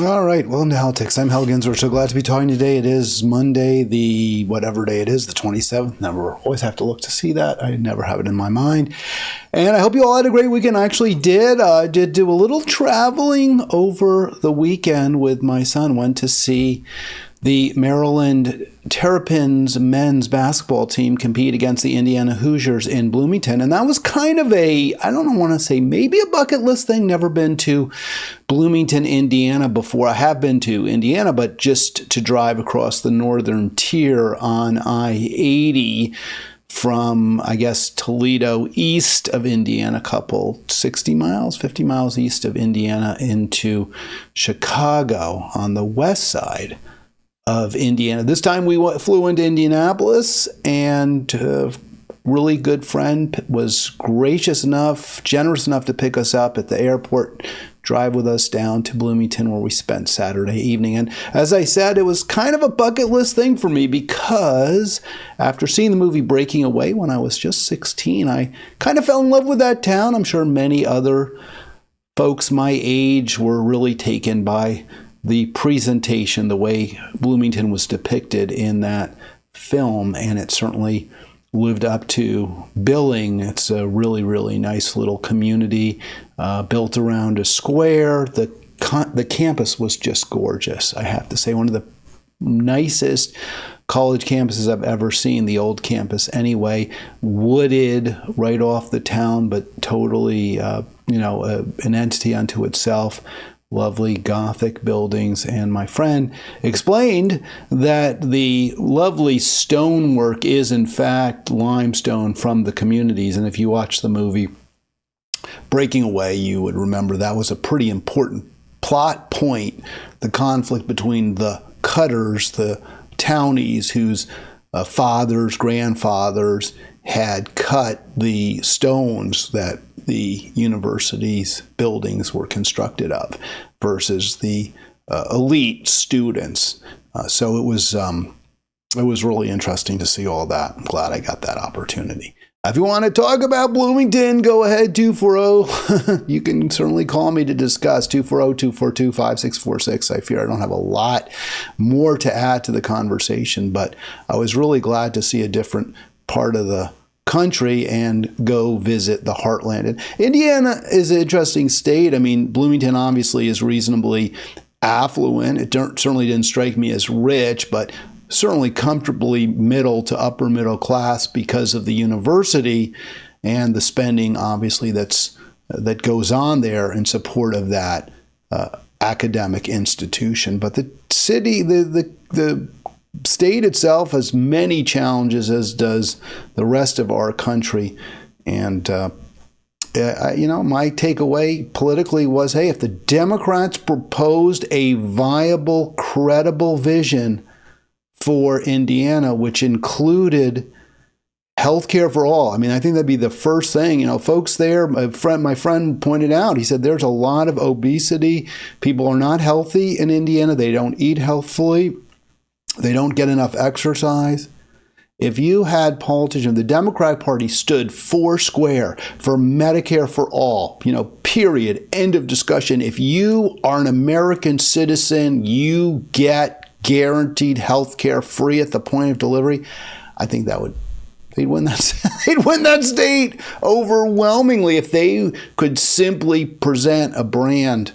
All right, welcome to Halitics. I'm Hal Ginsberg. So glad to be talking today. It is Monday, the whatever day it is, the 27th. Never always have to look to see that. I never have it in my mind. And I hope you all had a great weekend. I actually did. I did do a little traveling over the weekend with my son. Went to see the Maryland Terrapins men's basketball team compete against the Indiana Hoosiers in Bloomington. And that was kind of I don't want to say maybe a bucket list thing. Never been to Bloomington, Indiana before. I have been to Indiana, but just to drive across the northern tier on I-80 from, I guess, Toledo east of Indiana, 50 miles east of Indiana into Chicago on the west side of Indiana. This time we flew into Indianapolis, and a really good friend was generous enough to pick us up at the airport, drive with us down to Bloomington, where we spent Saturday evening. And as I said, it was kind of a bucket list thing for me, because after seeing the movie Breaking Away when I was just 16, I kind of fell in love with that town. I'm sure many other folks my age were really taken by the presentation, the way Bloomington was depicted in that film, and it certainly lived up to billing. It's a really, really nice little community built around a square. The campus was just gorgeous, I have to say. One of the nicest college campuses I've ever seen, the old campus anyway, wooded right off the town, but totally, an entity unto itself. Lovely Gothic buildings, and my friend explained that the lovely stonework is in fact limestone from the communities. And if you watch the movie Breaking Away, you would remember that was a pretty important plot point, the conflict between the cutters, the townies whose fathers, grandfathers had cut the stones that the university's buildings were constructed of, versus the elite students. So it was really interesting to see all that. I'm glad I got that opportunity. If you want to talk about Bloomington, go ahead, 240. You can certainly call me to discuss, 240-242-5646. I fear I don't have a lot more to add to the conversation, but I was really glad to see a different part of the country and go visit the heartland. And Indiana is an interesting state. I mean, Bloomington obviously is reasonably affluent. It certainly didn't strike me as rich, but certainly comfortably middle to upper middle class because of the university and the spending, obviously, that goes on there in support of that academic institution. But the city, the state itself has many challenges, as does the rest of our country. And, my takeaway politically was, hey, if the Democrats proposed a viable, credible vision for Indiana, which included health care for all, I mean, I think that'd be the first thing. Folks there, my friend pointed out, he said there's a lot of obesity. People are not healthy in Indiana. They don't eat healthfully. They don't get enough exercise. If you had politicians, the Democratic Party stood foursquare for Medicare for all, period, end of discussion. If you are an American citizen, you get guaranteed health care free at the point of delivery. I think they'd win that. They'd win that state overwhelmingly if they could simply present a brand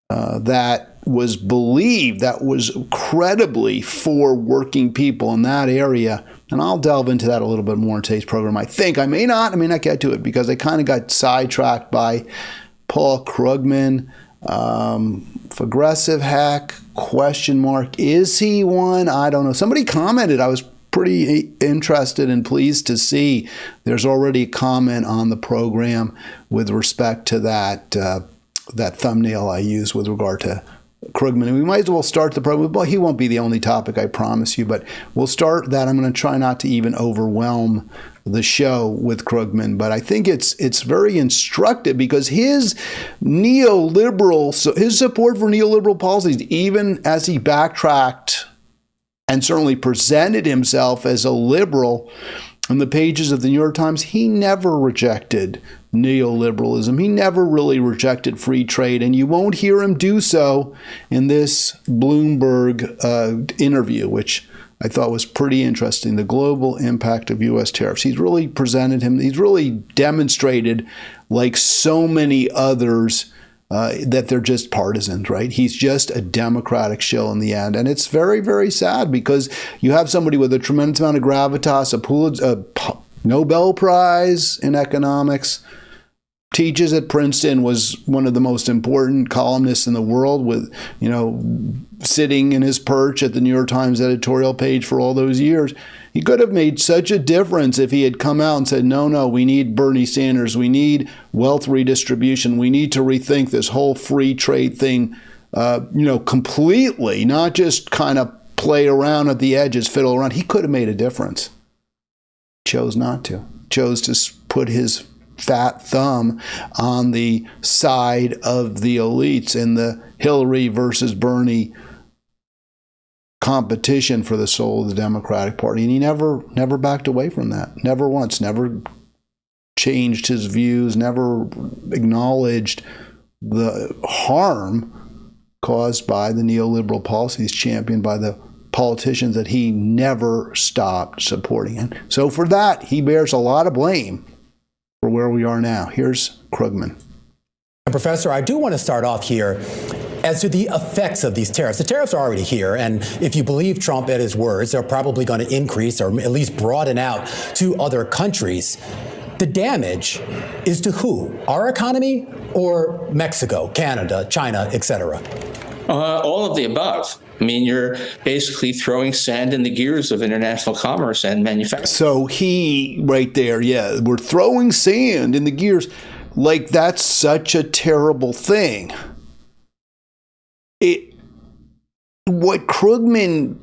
that was believed, that was credibly for working people in that area. And I'll delve into that a little bit more in today's program. I may not get to it, because I kind of got sidetracked by Paul Krugman. Progressive hack, ? Is he one? I don't know. Somebody commented. I was pretty interested and pleased to see there's already a comment on the program with respect to that thumbnail I used with regard to Krugman. And we might as well start the program. Well, he won't be the only topic, I promise you, but we'll start that. I'm going to try not to even overwhelm the show with Krugman, but I think it's very instructive because his his support for neoliberal policies, even as he backtracked and certainly presented himself as a liberal in the pages of the New York Times, he never rejected neoliberalism. He never really rejected free trade, and you won't hear him do so in this Bloomberg interview, which I thought was pretty interesting, the global impact of U.S. tariffs. He's really demonstrated, like so many others, that they're just partisans, right? He's just a Democratic shill in the end. And it's very, very sad because you have somebody with a tremendous amount of gravitas, a Nobel Prize in economics, teaches at Princeton, was one of the most important columnists in the world, with, sitting in his perch at the New York Times editorial page for all those years. He could have made such a difference if he had come out and said, no, we need Bernie Sanders. We need wealth redistribution. We need to rethink this whole free trade thing, completely, not just kind of play around at the edges, fiddle around. He could have made a difference. Chose not to. Chose to put his fat thumb on the side of the elites in the Hillary versus Bernie competition for the soul of the Democratic Party. And he never backed away from that. Never once. Never changed his views. Never acknowledged the harm caused by the neoliberal policies championed by the politicians that he never stopped supporting. And so for that, he bears a lot of blame for where we are now. Here's Krugman. Professor, I do want to start off here as to the effects of these tariffs. The tariffs are already here, and if you believe Trump at his words, they're probably going to increase or at least broaden out to other countries. The damage is to who? Our economy or Mexico, Canada, China, et cetera? All of the above. I mean, you're basically throwing sand in the gears of international commerce and manufacturing. So he, right there, yeah, we're throwing sand in the gears. Like, that's such a terrible thing. What Krugman,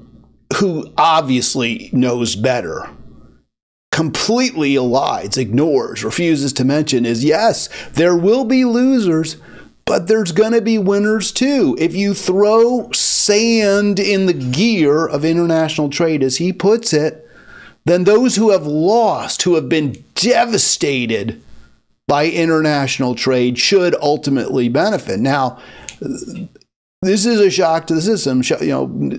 who obviously knows better, completely elides, ignores, refuses to mention is, yes, there will be losers, but there's going to be winners too. If you throw sand in the gear of international trade, as he puts it, then those who have lost, who have been devastated by international trade, should ultimately benefit. Now, this is a shock to the system.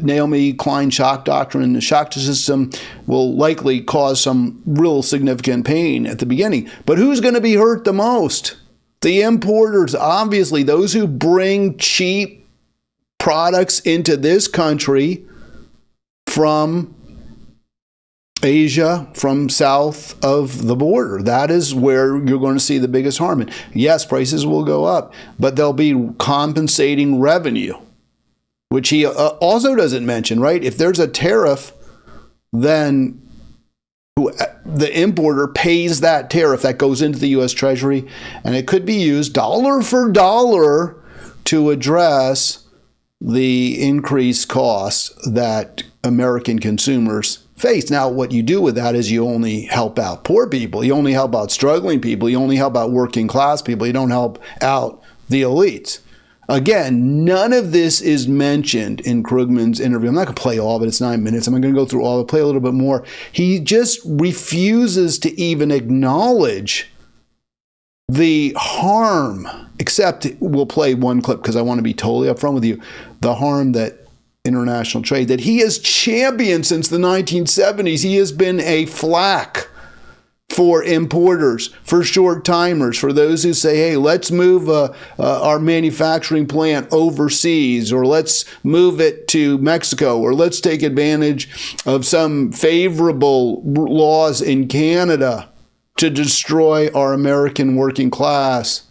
Naomi Klein's shock doctrine, the shock to the system will likely cause some real significant pain at the beginning. But who's going to be hurt the most? The importers, obviously, those who bring cheap products into this country from Asia, from south of the border. That is where you're going to see the biggest harm. And yes, prices will go up, but there'll be compensating revenue, which he also doesn't mention, right? If there's a tariff, then the importer pays that tariff that goes into the U.S. Treasury, and it could be used dollar for dollar to address the increased costs that American consumers face. Now, what you do with that is you only help out poor people. You only help out struggling people. You only help out working class people. You don't help out the elites. Again, none of this is mentioned in Krugman's interview. I'm not going to play all of it. It's 9 minutes. I'm not going to go through all of it, play a little bit more. He just refuses to even acknowledge the harm, except we'll play one clip because I want to be totally upfront with you. The harm that international trade, that he has championed since the 1970s. He has been a flack for importers, for short-timers, for those who say, hey, let's move our manufacturing plant overseas, or let's move it to Mexico, or let's take advantage of some favorable laws in Canada to destroy our American working class.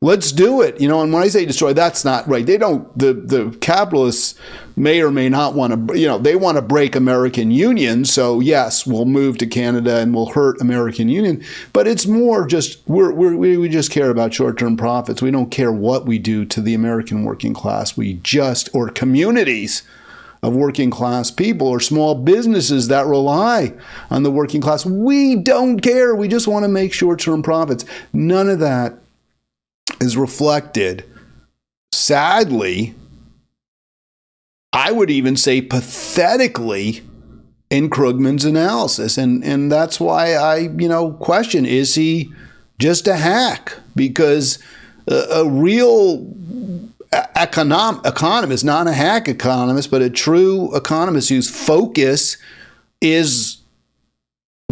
Let's do it. And when I say destroy, that's not right. They don't, the capitalists may or may not want to, they want to break American union. So yes, we'll move to Canada and we'll hurt American union. But it's more just, we just care about short-term profits. We don't care what we do to the American working class. Or communities of working class people or small businesses that rely on the working class. We don't care. We just want to make short-term profits. None of that is reflected, sadly, I would even say pathetically, in Krugman's analysis. And that's why I, question, is he just a hack? Because a real economist, not a hack economist, but a true economist whose focus is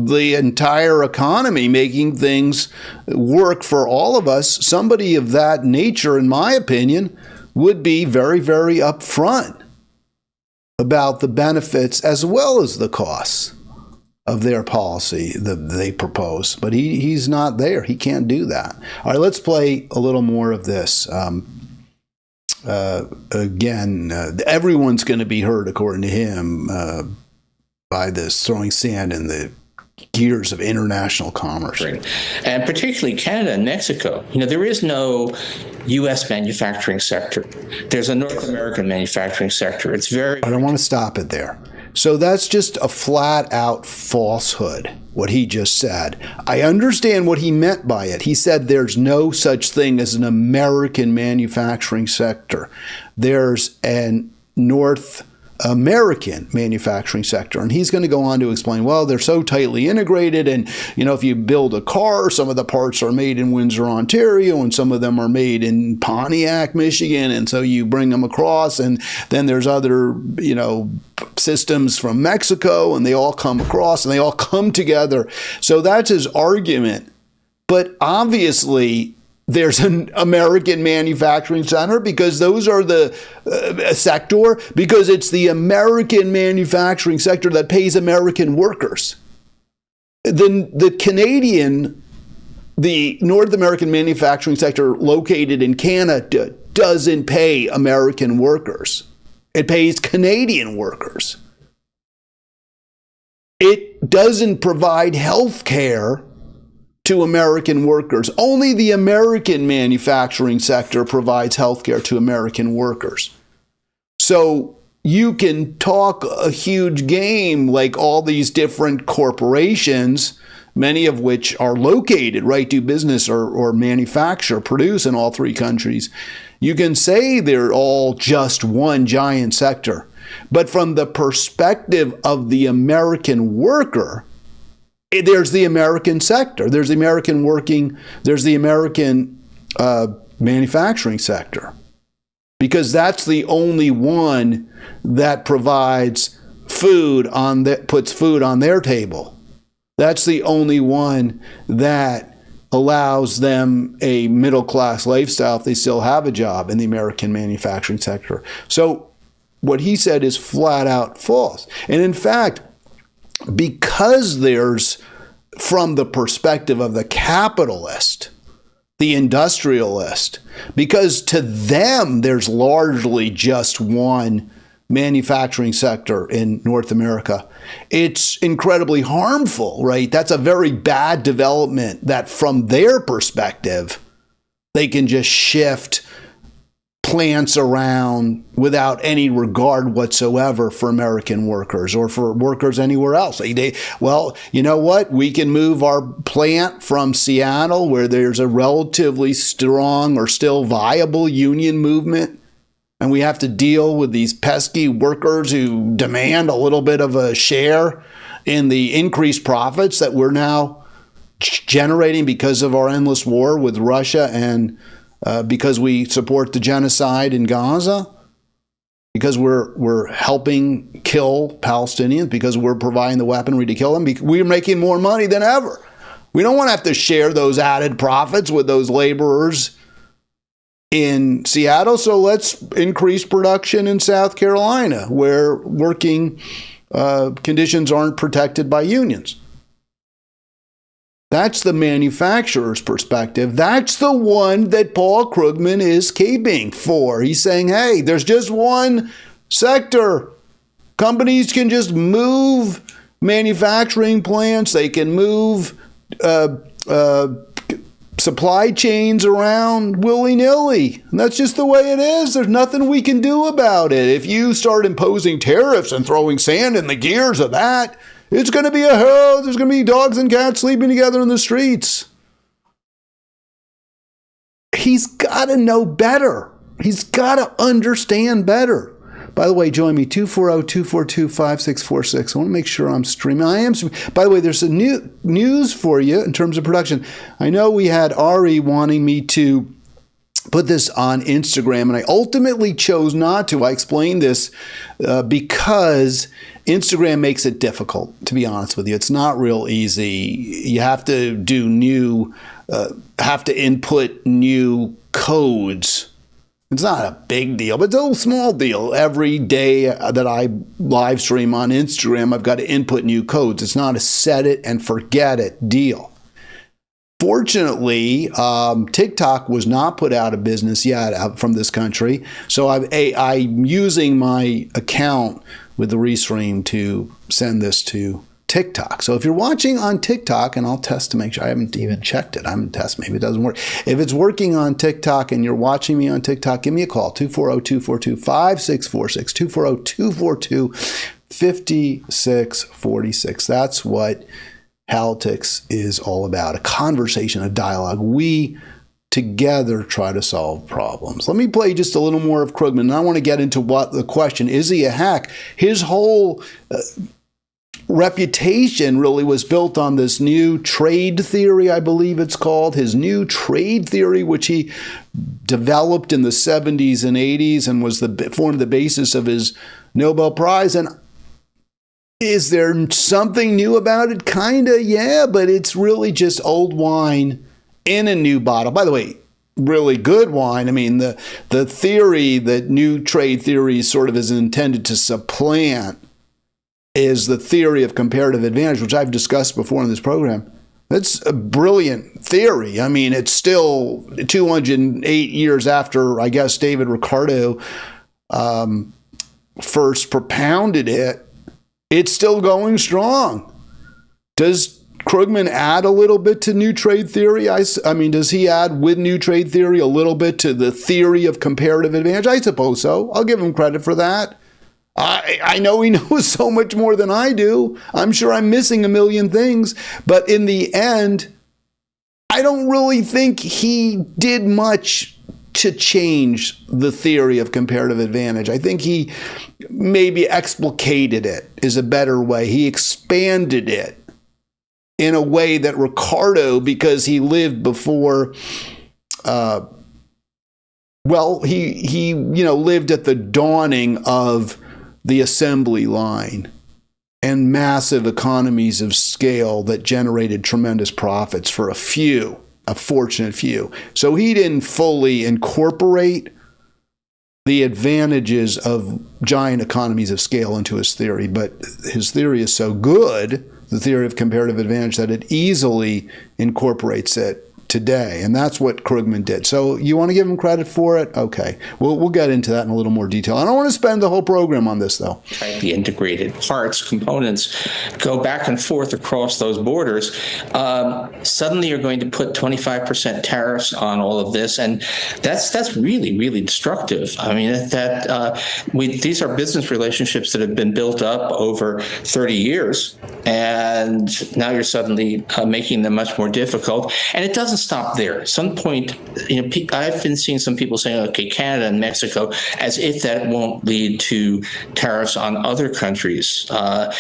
the entire economy, making things work for all of us, somebody of that nature, in my opinion, would be very, very upfront about the benefits as well as the costs of their policy that they propose. But he's not there. He can't do that. All right, let's play a little more of this. Everyone's going to be hurt, according to him, by this throwing sand in the gears of international commerce. Right. And particularly Canada and Mexico. There is no U.S. manufacturing sector. There's a North American manufacturing sector. It's very... I don't want to stop it there. So that's just a flat-out falsehood, what he just said. I understand what he meant by it. He said there's no such thing as an American manufacturing sector. There's a North American manufacturing sector. And he's going to go on to explain, well, they're so tightly integrated. And, if you build a car, some of the parts are made in Windsor, Ontario, and some of them are made in Pontiac, Michigan. And so you bring them across. And then there's other, systems from Mexico, and they all come across and they all come together. So that's his argument. But obviously, there's an American manufacturing center because those are the sector, because it's the American manufacturing sector that pays American workers. Then the North American manufacturing sector located in Canada doesn't pay American workers. It pays Canadian workers. It doesn't provide health care to American workers. Only the American manufacturing sector provides health care to American workers. So you can talk a huge game like all these different corporations, many of which are located, right, do business or manufacture, produce in all three countries. You can say they're all just one giant sector. But from the perspective of the American worker, there's the American sector. There's the American manufacturing sector. Because that's the only one that provides food puts food on their table. That's the only one that allows them a middle-class lifestyle if they still have a job in the American manufacturing sector. So what he said is flat out false. And in fact, because there's, from the perspective of the capitalist, the industrialist, because to them there's largely just one manufacturing sector in North America, it's incredibly harmful, right? That's a very bad development that from their perspective, they can just shift plants around without any regard whatsoever for American workers or for workers anywhere else. Well, you know what? We can move our plant from Seattle, where there's a relatively strong or still viable union movement, and we have to deal with these pesky workers who demand a little bit of a share in the increased profits that we're now generating because of our endless war with Russia and because we support the genocide in Gaza, because we're helping kill Palestinians, because we're providing the weaponry to kill them. We're making more money than ever. We don't want to have to share those added profits with those laborers in Seattle, so let's increase production in South Carolina, where working conditions aren't protected by unions. That's the manufacturer's perspective. That's the one that Paul Krugman is caping for. He's saying, hey, there's just one sector. Companies can just move manufacturing plants. They can move supply chains around willy-nilly. And that's just the way it is. There's nothing we can do about it. If you start imposing tariffs and throwing sand in the gears of that, it's going to be a hell. There's going to be dogs and cats sleeping together in the streets. He's got to know better. He's got to understand better. By the way, join me, 240-242-5646. I want to make sure I'm streaming. I am. By the way, there's some news for you in terms of production. I know we had Ari wanting me to put this on Instagram, and I ultimately chose not to. I explained this because Instagram makes it difficult, to be honest with you. It's not real easy. You have to do have to input new codes. It's not a big deal, but it's a small deal. Every day that I live stream on Instagram, I've got to input new codes. It's not a set it and forget it deal. Fortunately, TikTok was not put out of business yet from this country. So I'm using my account with the Restream to send this to TikTok. So if you're watching on TikTok, and I'll test to make sure, I haven't even checked it. I'm test, maybe it doesn't work. If it's working on TikTok and you're watching me on TikTok, give me a call, 240-242-5646, 240-242-5646. That's what Halitics is all about, a conversation, a dialogue. We together try to solve problems. Let me play just a little more of Krugman, and I want to get into what the question, is he a hack? His whole reputation really was built on this new trade theory, I believe it's called, his new trade theory, which he developed in the 70s and 80s and formed the basis of his Nobel Prize. And is there something new about it? Kinda, yeah, but it's really just old wine in a new bottle. By the way, really good wine. I mean, the theory that new trade theory sort of is intended to supplant is the theory of comparative advantage, which I've discussed before in this program. That's a brilliant theory. I mean, it's still 208 years after, I guess, David Ricardo first propounded it. It's still going strong. Does Krugman add a little bit to new trade theory? I mean, does he add with new trade theory a little bit to the theory of comparative advantage? I suppose so. I'll give him credit for that. I know he knows so much more than I do. I'm sure I'm missing a million things. But in the end, I don't really think he did much to change the theory of comparative advantage. I think he maybe explicated it is a better way. He expanded it in a way that Ricardo, because he lived before, he lived at the dawning of the assembly line and massive economies of scale that generated tremendous profits for a fortunate few. So he didn't fully incorporate the advantages of giant economies of scale into his theory, but his theory is so good, the theory of comparative advantage, that it easily incorporates it today. And that's what Krugman did. So you want to give him credit for it? Okay. We'll get into that in a little more detail. I don't want to spend the whole program on this, though. The integrated parts, components, go back and forth across those borders. Suddenly you're going to put 25% tariffs on all of this. And that's really, really destructive. I mean, these are business relationships that have been built up over 30 years. And now you're suddenly making them much more difficult. And it doesn't stop there. At some point, I've been seeing some people saying, okay, Canada and Mexico, as if that won't lead to tariffs on other countries. But,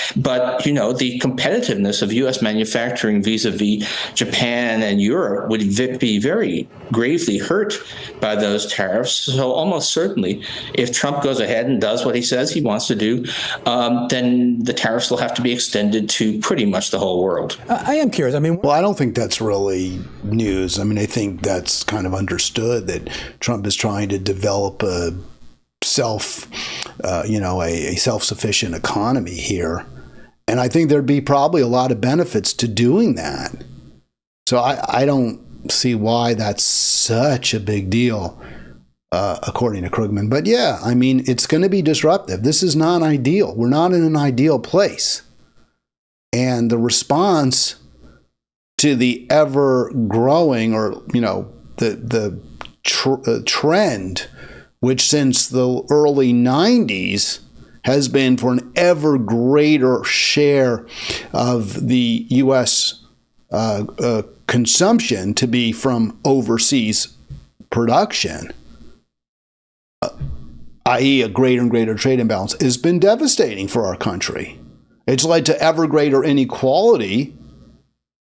the competitiveness of U.S. manufacturing vis-a-vis Japan and Europe would be very gravely hurt by those tariffs. So almost certainly, if Trump goes ahead and does what he says he wants to do, then the tariffs will have to be extended to pretty much the whole world. I am curious. Well, I don't think that's really news. I mean, I think that's kind of understood that Trump is trying to develop a self-sufficient economy here. And I think there'd be probably a lot of benefits to doing that. So I don't see why that's such a big deal, according to Krugman. But yeah, I mean, it's going to be disruptive. This is not ideal. We're not in an ideal place. And the response to the ever growing, or, you know, the trend, which since the early 90s has been for an ever greater share of the U.S. Consumption to be from overseas production, i.e. a greater and greater trade imbalance, has been devastating for our country. It's led to ever greater inequality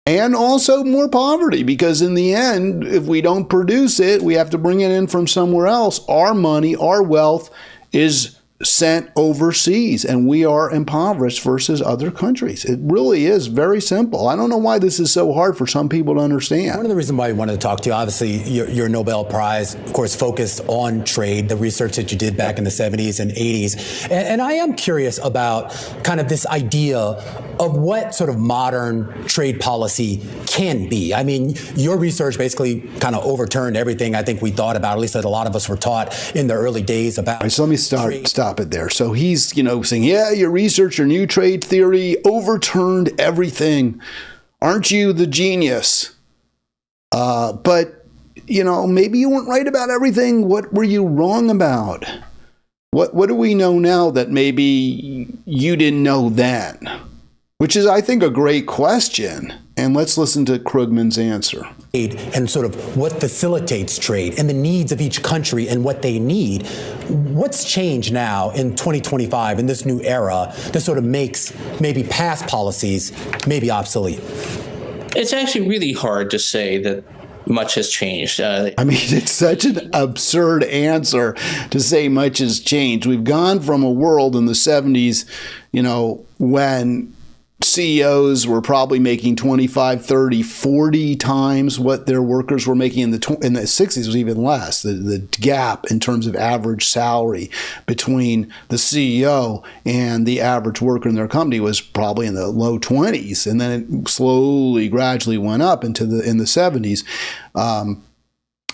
and also more poverty, because in the end, if we don't produce it, we have to bring it in from somewhere else. Our money, our wealth is sent overseas, and we are impoverished versus other countries. It really is very simple. I don't know why this is so hard for some people to understand. One of the reasons why we wanted to talk to you, obviously, your Nobel Prize, of course, focused on trade, the research that you did back in the 70s and 80s. And I am curious about kind of this idea of what sort of modern trade policy can be. I mean, your research basically kind of overturned everything I think we thought about, at least that a lot of us were taught in the early days about. Right, so let me stop it there. So he's, saying, yeah, your research, your new trade theory overturned everything. Aren't you the genius? But, maybe you weren't right about everything. What were you wrong about? What do we know now that maybe you didn't know then? Which is, I think, a great question. And let's listen to Krugman's answer. And sort of what facilitates trade and the needs of each country and what they need. What's changed now in 2025 in this new era that sort of makes maybe past policies maybe obsolete? It's actually really hard to say that much has changed. I mean, it's such an absurd answer to say much has changed. We've gone from a world in the 70s, when CEOs were probably making 25, 30, 40 times what their workers were making in the 60s was even less. The gap in terms of average salary between the CEO and the average worker in their company was probably in the low 20s, and then it slowly, gradually went up in the 70s.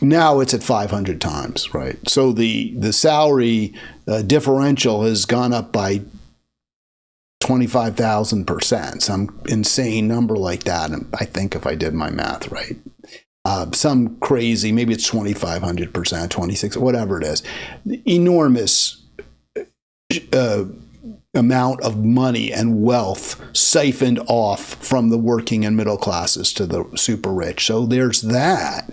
Now it's at 500 times, right? So the salary differential has gone up by 25,000%, some insane number like that. And I think if I did my math right, some crazy, maybe it's 2,500%, 26, whatever it is, enormous amount of money and wealth siphoned off from the working and middle classes to the super rich. So there's that.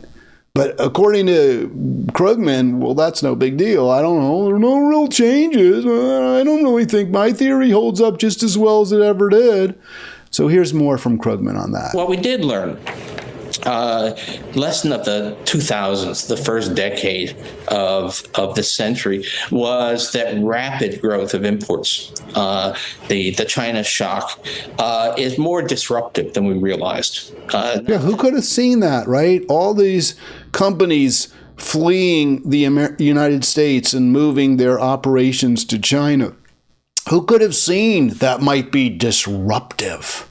But according to Krugman, well, that's no big deal. I don't know. There are no real changes. I don't really think my theory holds up just as well as it ever did. So here's more from Krugman on that. What we did learn, lesson of the 2000s, the first decade of the century, was that rapid growth of imports, the China shock, is more disruptive than we realized. Yeah, who could have seen that, right? All these companies fleeing the United States and moving their operations to China. Who could have seen that might be disruptive?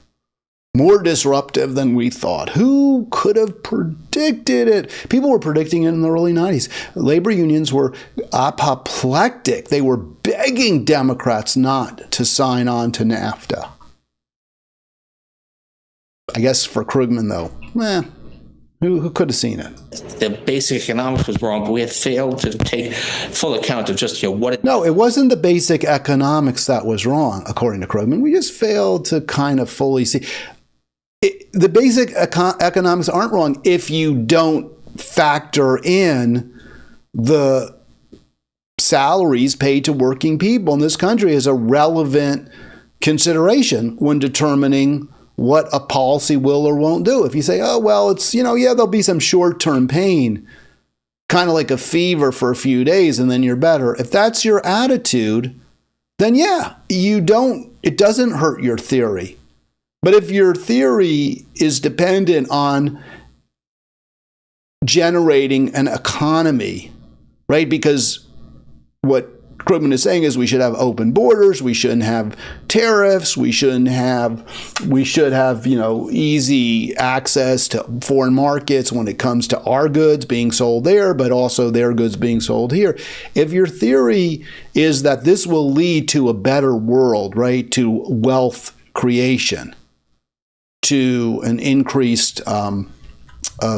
More disruptive than we thought. Who could have predicted it? People were predicting it in the early 90s. Labor unions were apoplectic. They were begging Democrats not to sign on to NAFTA. I guess for Krugman, though, who could have seen it? The basic economics was wrong, but we had failed to take full account of just what it. No, it wasn't the basic economics that was wrong, according to Krugman. We just failed to kind of fully see. The basic economics aren't wrong if you don't factor in the salaries paid to working people in this country as a relevant consideration when determining what a policy will or won't do. If you say, oh, well, it's, there'll be some short-term pain, kind of like a fever for a few days, and then you're better. If that's your attitude, then yeah, it doesn't hurt your theory. But if your theory is dependent on generating an economy, right? Because what Krugman is saying is we should have open borders. We shouldn't have tariffs. We should have, easy access to foreign markets when it comes to our goods being sold there, but also their goods being sold here. If your theory is that this will lead to a better world, right, to wealth creation, to an increased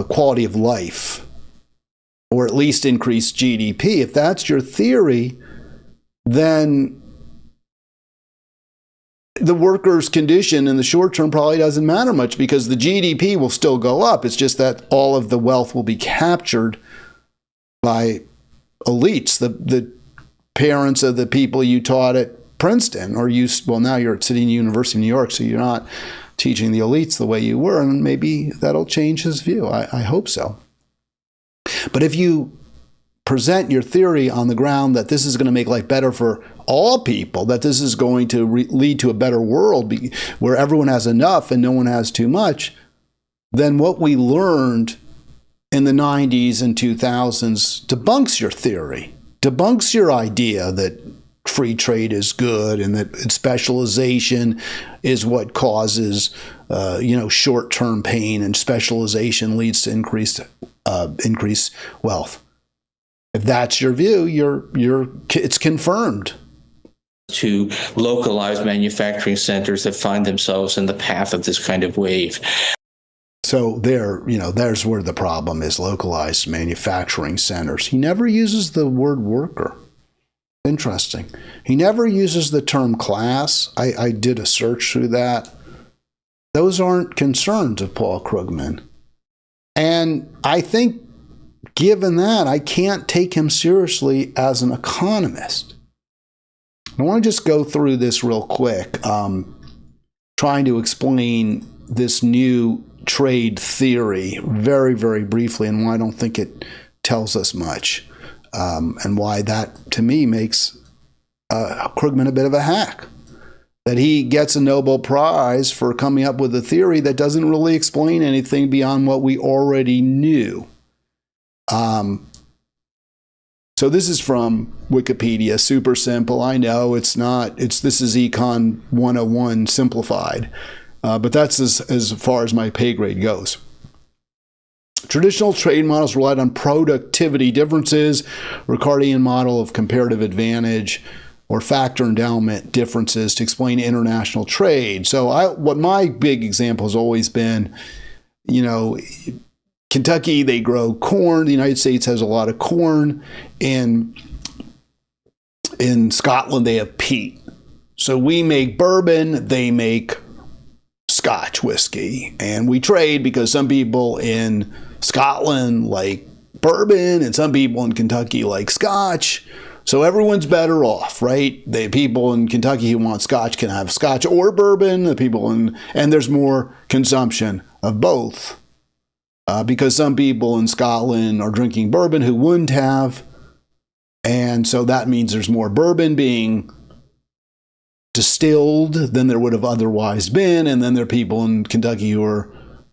quality of life, or at least increased GDP, if that's your theory, then the worker's condition in the short term probably doesn't matter much because the GDP will still go up. It's just that all of the wealth will be captured by elites, the parents of the people you taught at Princeton, or now you're at City University of New York, so you're not teaching the elites the way you were, and maybe that'll change his view. I hope so. But if you present your theory on the ground that this is going to make life better for all people, that this is going to lead to a better world where everyone has enough and no one has too much, then what we learned in the 90s and 2000s debunks your theory, debunks your idea that free trade is good and that specialization is what causes short-term pain, and specialization leads to increased wealth. If that's your view, it's confirmed. To localized manufacturing centers that find themselves in the path of this kind of wave. So there's where the problem is, localized manufacturing centers. He never uses the word worker. Interesting. He never uses the term class. I did a search through that. Those aren't concerns of Paul Krugman. And I think, given that, I can't take him seriously as an economist. I want to just go through this real quick, trying to explain this new trade theory very, very briefly, and why I don't think it tells us much, and why that, to me, makes Krugman a bit of a hack. That he gets a Nobel Prize for coming up with a theory that doesn't really explain anything beyond what we already knew. So this is from Wikipedia, super simple. I know this is Econ 101 simplified, but that's as far as my pay grade goes. Traditional trade models relied on productivity differences, Ricardian model of comparative advantage, or factor endowment differences to explain international trade. So what my big example has always been, Kentucky, they grow corn. The United States has a lot of corn. In Scotland, they have peat. So we make bourbon, they make Scotch whiskey. And we trade because some people in Scotland like bourbon and some people in Kentucky like Scotch. So everyone's better off, right? The people in Kentucky who want Scotch can have Scotch or bourbon. And there's more consumption of both. Because some people in Scotland are drinking bourbon who wouldn't have. And so that means there's more bourbon being distilled than there would have otherwise been. And then there are people in Kentucky who are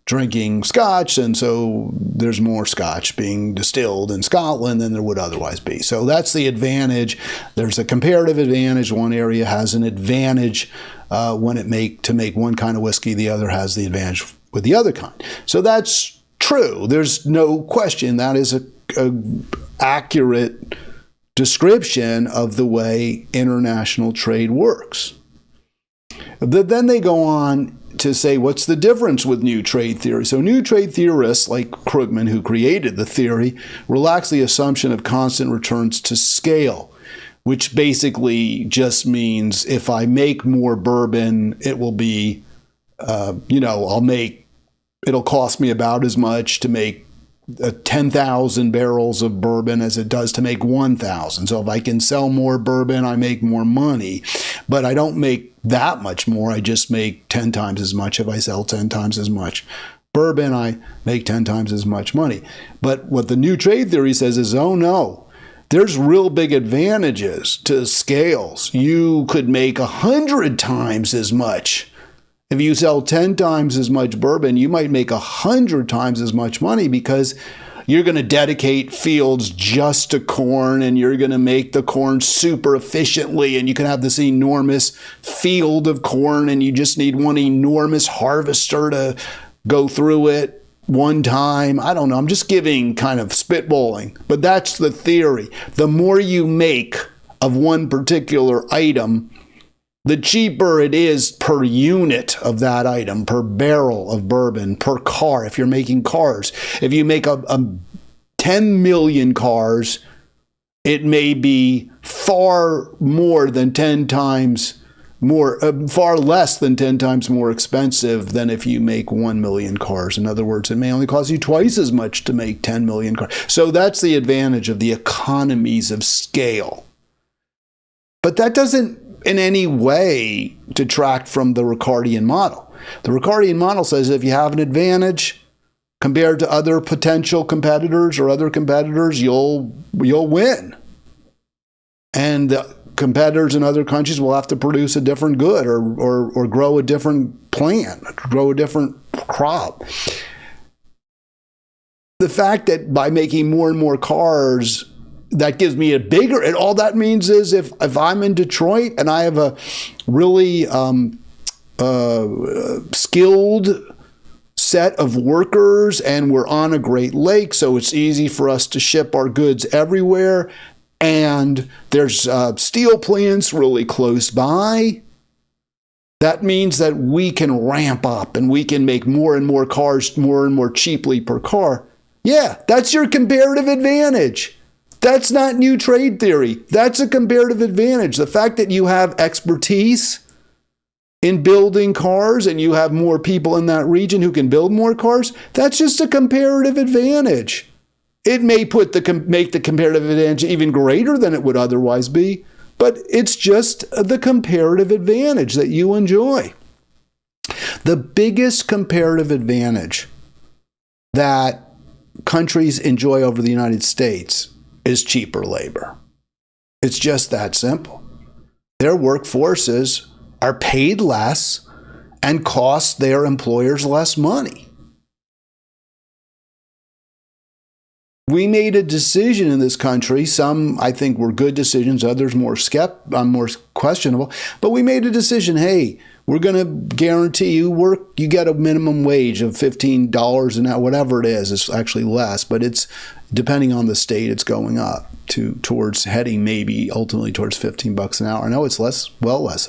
drinking Scotch. And so there's more Scotch being distilled in Scotland than there would otherwise be. So that's the advantage. There's a comparative advantage. One area has an advantage to make one kind of whiskey. The other has the advantage with the other kind. So that's true. There's no question that is a accurate description of the way international trade works. But then they go on to say, what's the difference with new trade theory? So new trade theorists like Krugman, who created the theory, relax the assumption of constant returns to scale, which basically just means if I make more bourbon, it will be, it'll cost me about as much to make 10,000 barrels of bourbon as it does to make 1,000. So if I can sell more bourbon, I make more money. But I don't make that much more. I just make 10 times as much. If I sell 10 times as much bourbon, I make 10 times as much money. But what the new trade theory says is, oh no, there's real big advantages to scales. You could make 100 times as much. If you sell 10 times as much bourbon, you might make 100 times as much money because you're going to dedicate fields just to corn, and you're going to make the corn super efficiently, and you can have this enormous field of corn, and you just need one enormous harvester to go through it one time. I don't know. I'm just giving kind of spitballing, but that's the theory. The more you make of one particular item, the cheaper it is per unit of that item, per barrel of bourbon, per car. If you're making cars, if you make a 10 million cars, it may be far more than 10 times more, far less than 10 times more expensive than if you make 1 million cars. In other words, it may only cost you twice as much to make 10 million cars. So that's the advantage of the economies of scale. But that doesn't in any way detract from the Ricardian model. The Ricardian model says if you have an advantage compared to other potential competitors or other competitors, you'll win. And the competitors in other countries will have to produce a different good or grow a different plant, grow a different crop. The fact that by making more and more cars, that gives me a bigger, and all that means is if I'm in Detroit and I have a really skilled set of workers and we're on a Great Lake, so it's easy for us to ship our goods everywhere, and there's steel plants really close by, that means that we can ramp up and we can make more and more cars more and more cheaply per car. Yeah, that's your comparative advantage. That's not new trade theory. That's a comparative advantage. The fact that you have expertise in building cars and you have more people in that region who can build more cars, that's just a comparative advantage. It may make the comparative advantage even greater than it would otherwise be, but it's just the comparative advantage that you enjoy. The biggest comparative advantage that countries enjoy over the United States is cheaper labor. It's just that simple. Their workforces are paid less and cost their employers less money. We made a decision in this country. Some, I think, were good decisions. Others more questionable. But we made a decision. Hey, we're going to guarantee you you get a minimum wage of $15 an hour, whatever it is. It's actually less, but it's depending on the state, it's going up towards heading maybe ultimately towards $15 an hour. I know it's less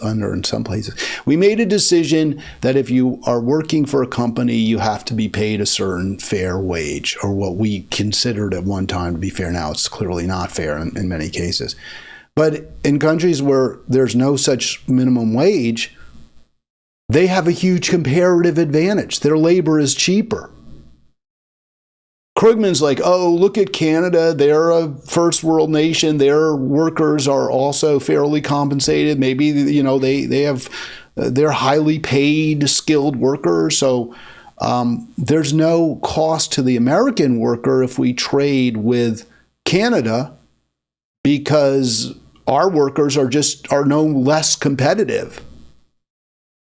under in some places. We made a decision that if you are working for a company, you have to be paid a certain fair wage, or what we considered at one time to be fair. Now it's clearly not fair in many cases. But in countries where there's no such minimum wage, they have a huge comparative advantage. Their labor is cheaper. Krugman's like, oh, look at Canada. They're a first world nation. Their workers are also fairly compensated. Maybe, they're highly paid, skilled workers. So there's no cost to the American worker if we trade with Canada, because our workers are no less competitive.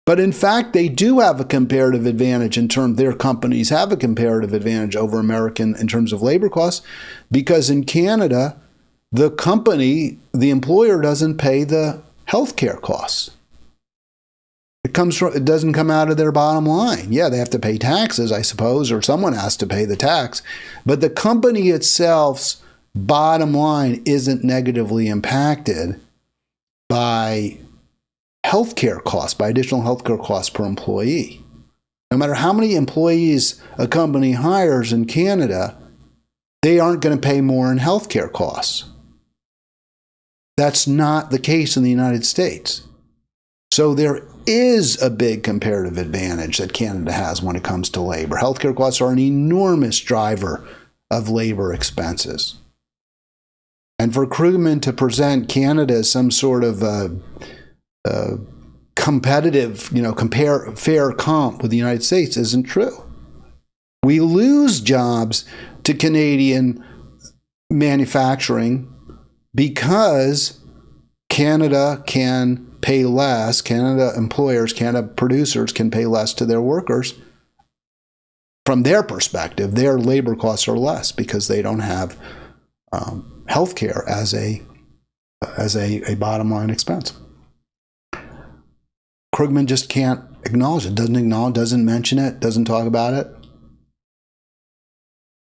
But in fact, they do have a comparative advantage their companies have a comparative advantage over American in terms of labor costs, because in Canada, the employer doesn't pay the healthcare costs. It doesn't come out of their bottom line. Yeah, they have to pay taxes, I suppose, or someone has to pay the tax. But the company itself's bottom line isn't negatively impacted by healthcare costs, by additional healthcare costs per employee. No matter how many employees a company hires in Canada, they aren't going to pay more in healthcare costs. That's not the case in the United States. So there is a big comparative advantage that Canada has when it comes to labor. Healthcare costs are an enormous driver of labor expenses. And for Krugman to present Canada as some sort of competitive, fair comp with the United States isn't true. We lose jobs to Canadian manufacturing because Canada can pay less. Canada employers, Canada producers can pay less to their workers from their perspective, their labor costs are less because they don't have health care as a bottom line expense. Krugman just can't acknowledge it, doesn't mention it, doesn't talk about it.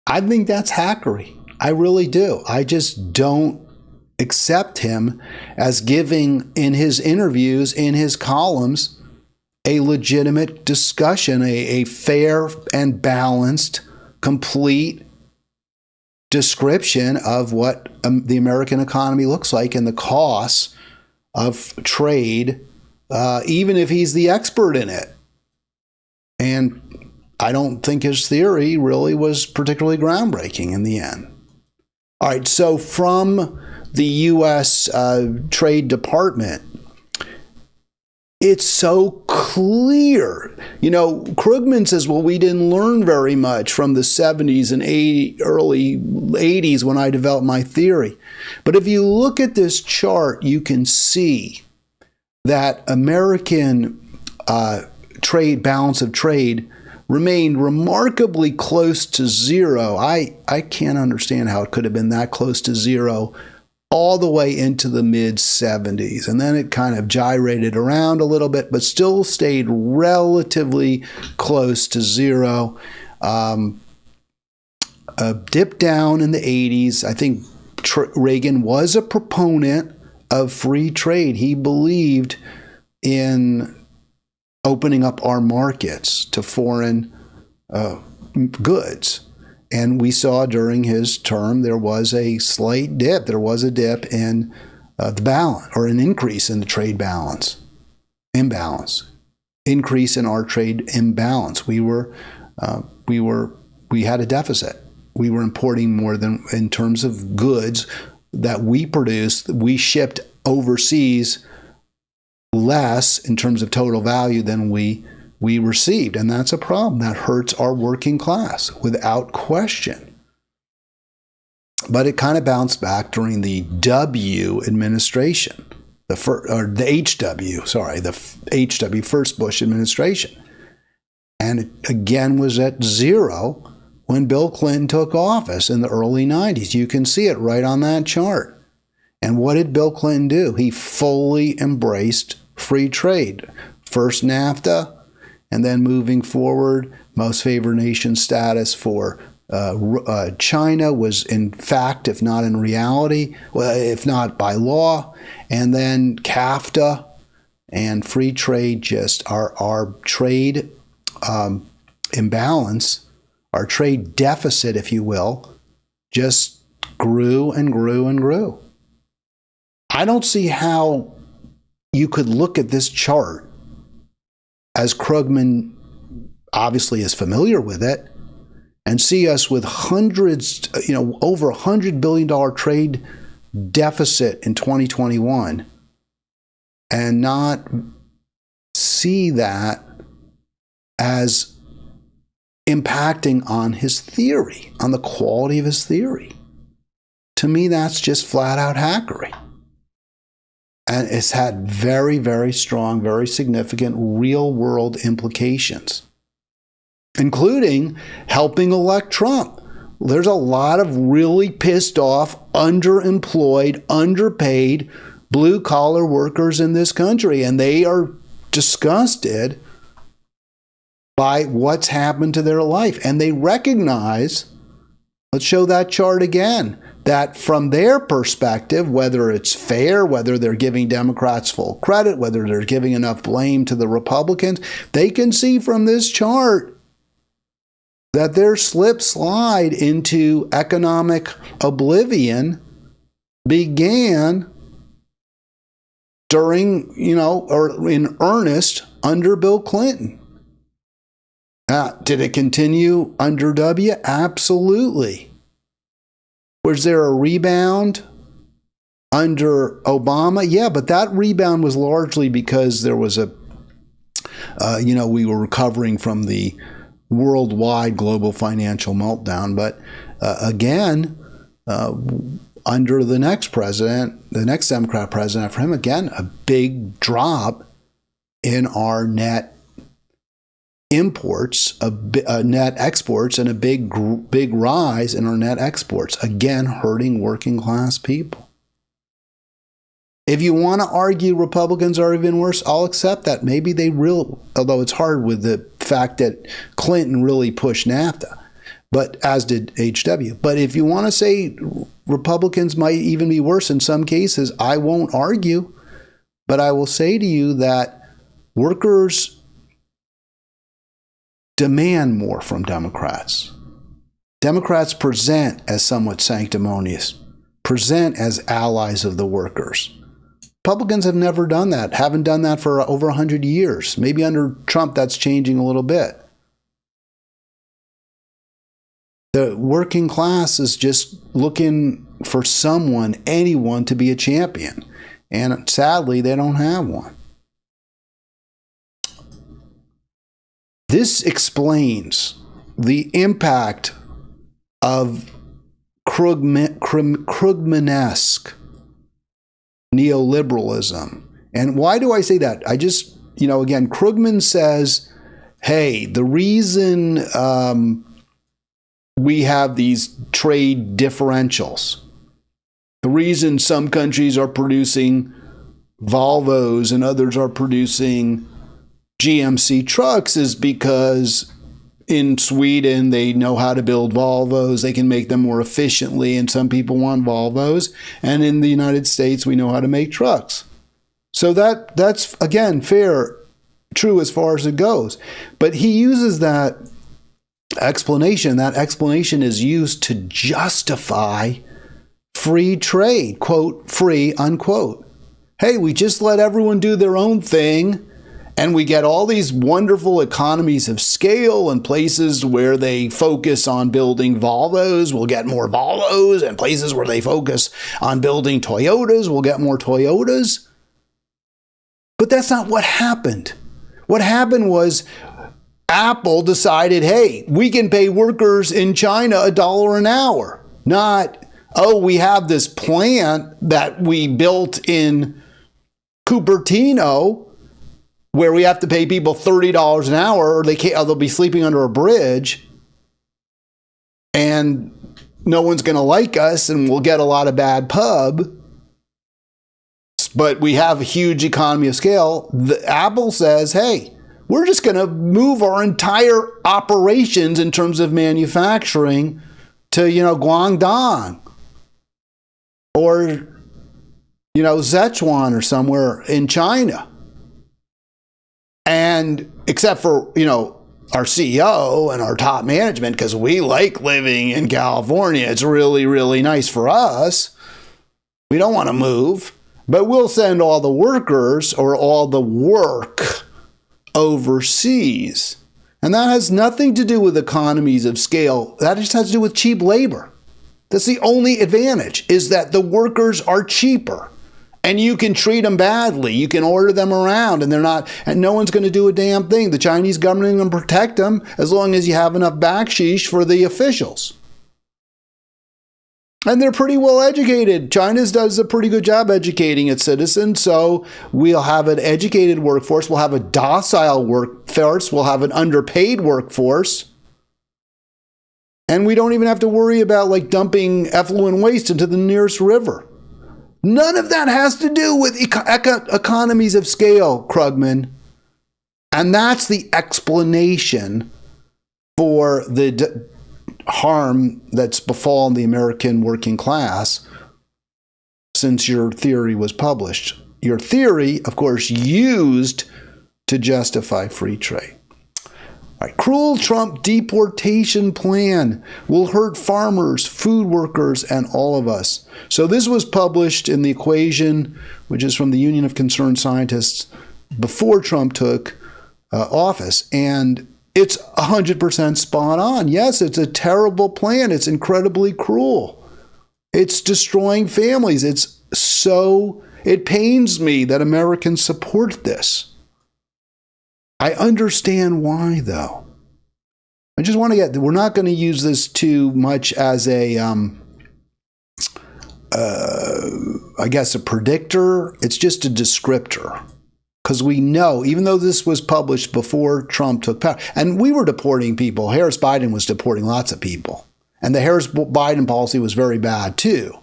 I think that's hackery. I really do. I just don't accept him as giving, in his interviews, in his columns, a legitimate discussion, a fair and balanced, complete description of what the American economy looks like and the costs of trade, even if he's the expert in it. And I don't think his theory really was particularly groundbreaking in the end. All right, so from the U.S. Trade Department, it's so clear. You know, Krugman says, well, we didn't learn very much from the 70s and early 80s when I developed my theory. But if you look at this chart, you can see that American balance of trade remained remarkably close to zero. I can't understand how it could have been that close to zero all the way into the mid-70s. And then it kind of gyrated around a little bit, but still stayed relatively close to zero. A dip down in the 80s. I think Reagan was a proponent of free trade. He believed in opening up our markets to foreign goods. And we saw during his term there was a slight dip. There was a dip in the balance, or an increase in the trade imbalance, increase in our trade imbalance. We had a deficit. We were importing more than, in terms of goods that we produced, we shipped overseas less in terms of total value than we received. And that's a problem. That hurts our working class without question. But it kind of bounced back during the W administration, the HW, first Bush administration. And it again was at zero when Bill Clinton took office in the early 90s. You can see it right on that chart. And what did Bill Clinton do? He fully embraced free trade. First NAFTA, and then moving forward, most favored nation status for China was in fact, if not in reality, if not by law, and then CAFTA and free trade, just our trade imbalance, our trade deficit, if you will, just grew and grew and grew. I don't see how you could look at this chart, as Krugman obviously is familiar with it, and see us with hundreds, over $100 billion trade deficit in 2021, and not see that as impacting on his theory, on the quality of his theory. To me, that's just flat out hackery. And it's had very, very strong, very significant real-world implications, including helping elect Trump. There's a lot of really pissed off, underemployed, underpaid, blue-collar workers in this country, and they are disgusted by what's happened to their life. And they recognize, let's show that chart again, that from their perspective, whether it's fair, whether they're giving Democrats full credit, whether they're giving enough blame to the Republicans, they can see from this chart that their slide into economic oblivion began during, or in earnest under Bill Clinton. Did it continue under W? Absolutely. Was there a rebound under Obama? Yeah, but that rebound was largely because there was we were recovering from the worldwide global financial meltdown. But again, under the next president, the next Democrat president after him, again, a big drop in our net imports, net exports, and a big rise in our net exports, again hurting working class people. If you want to argue Republicans are even worse, I'll accept that. Maybe they although it's hard with the fact that Clinton really pushed NAFTA, but as did HW. But if you want to say Republicans might even be worse in some cases, I won't argue. But I will say to you that workers demand more from Democrats. Democrats present as somewhat sanctimonious, present as allies of the workers. Republicans have never done that, haven't done that for over 100 years. Maybe under Trump that's changing a little bit. The working class is just looking for anyone to be a champion. And sadly, they don't have one. This explains the impact of Krugmanesque neoliberalism. And why do I say that? Again, Krugman says, hey, the reason we have these trade differentials, the reason some countries are producing Volvos and others are producing GMC trucks is because in Sweden, they know how to build Volvos. They can make them more efficiently, and some people want Volvos. And in the United States, we know how to make trucks. So that's, again, fair, true as far as it goes. But he uses that explanation. That explanation is used to justify free trade, quote, free, unquote. Hey, we just let everyone do their own thing, and we get all these wonderful economies of scale and places where they focus on building Volvos, we'll get more Volvos, and places where they focus on building Toyotas, we'll get more Toyotas. But that's not what happened. What happened was Apple decided, hey, we can pay workers in China $1 an hour. Not, oh, we have this plant that we built in Cupertino where we have to pay people $30 an hour, or they'll be sleeping under a bridge, and no one's going to like us, and we'll get a lot of bad pub. But we have a huge economy of scale. Apple says, hey, we're just going to move our entire operations in terms of manufacturing to, Guangdong or, Sichuan or somewhere in China. And except for, our CEO and our top management, because we like living in California. It's really, really nice for us. We don't want to move, but we'll send all the workers or all the work overseas. And that has nothing to do with economies of scale. That just has to do with cheap labor. That's the only advantage, is that the workers are cheaper. And you can treat them badly. You can order them around, and no one's going to do a damn thing. The Chinese government can protect them as long as you have enough backsheesh for the officials. And they're pretty well educated. China does a pretty good job educating its citizens. So we'll have an educated workforce. We'll have a docile workforce. We'll have an underpaid workforce. And we don't even have to worry about dumping effluent waste into the nearest river. None of that has to do with economies of scale, Krugman. And that's the explanation for the harm that's befallen the American working class since your theory was published. Your theory, of course, used to justify free trade. All right, cruel Trump deportation plan will hurt farmers, food workers, and all of us. So this was published in The Equation, which is from the Union of Concerned Scientists, before Trump took office. And it's 100% spot on. Yes, it's a terrible plan. It's incredibly cruel. It's destroying families. It pains me that Americans support this. I understand why, though. I just want to we're not going to use this too much as a, I guess, a predictor. It's just a descriptor. Because we know, even though this was published before Trump took power, and we were deporting people, Harris Biden was deporting lots of people. And the Harris Biden policy was very bad too.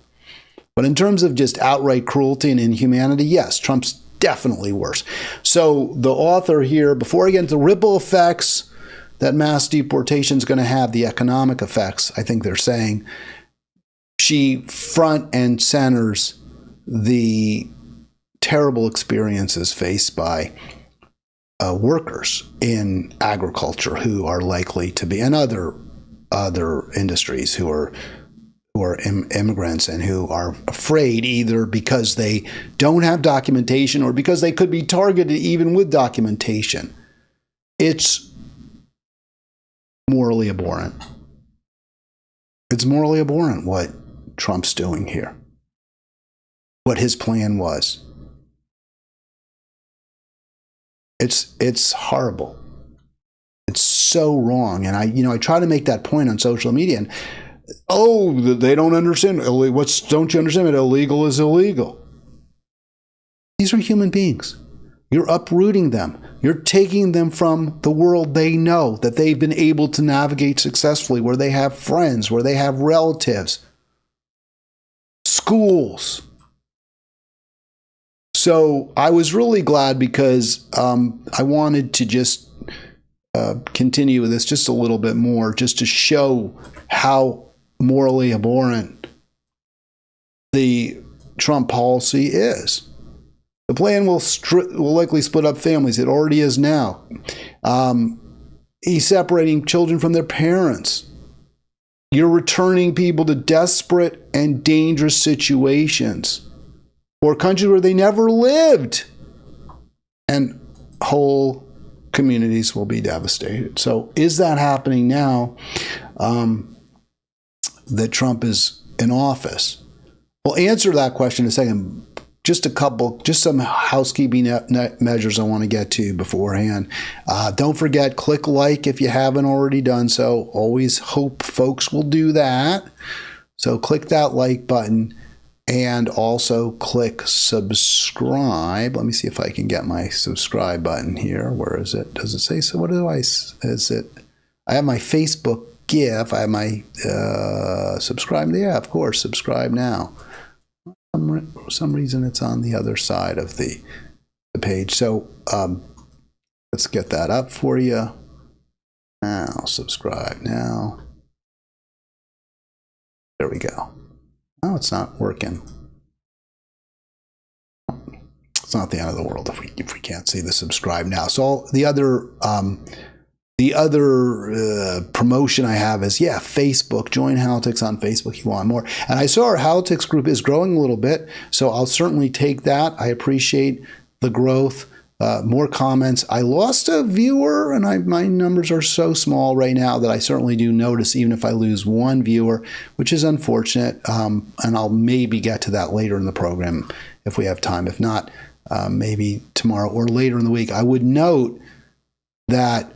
But in terms of just outright cruelty and inhumanity, yes, Trump's definitely worse. So the author here, before I get into the ripple effects that mass deportation is going to have, the economic effects, I think they're saying, she front and centers the terrible experiences faced by workers in agriculture who are likely to be, and other industries who are immigrants and who are afraid either because they don't have documentation or because they could be targeted even with documentation. It's morally abhorrent. It's morally abhorrent what Trump's doing here, what his plan was. It's horrible. It's so wrong. And I try to make that point on social media. And they don't understand. Don't you understand that illegal is illegal? These are human beings. You're uprooting them. You're taking them from the world they know, that they've been able to navigate successfully, where they have friends, where they have relatives, schools. So I was really glad because I wanted to just continue with this just a little bit more, just to show how morally abhorrent the Trump policy is. The plan will likely split up families. It already is now. He's separating children from their parents. You're returning people to desperate and dangerous situations or countries where they never lived. And whole communities will be devastated. So is that happening now that Trump is in office? We'll answer that question in a second. Just some housekeeping measures I want to get to beforehand. Don't forget, click like if you haven't already done so. Always hope folks will do that. So click that like button and also click subscribe. Let me see if I can get my subscribe button here. Where is it? Does it say so? Is it? I have my Facebook GIF. I have my subscribe. Yeah, of course, subscribe now. For some reason, it's on the other side of the page. So let's get that up for you. Now, subscribe now. There we go. Oh, it's not working. It's not the end of the world if we can't see the subscribe now. So the other promotion I have is, Facebook. Join Halitics on Facebook if you want more. And I saw our Halitics group is growing a little bit, so I'll certainly take that. I appreciate the growth. More comments. I lost a viewer, and my numbers are so small right now that I certainly do notice, even if I lose one viewer, which is unfortunate. And I'll maybe get to that later in the program if we have time. If not, maybe tomorrow or later in the week. I would note that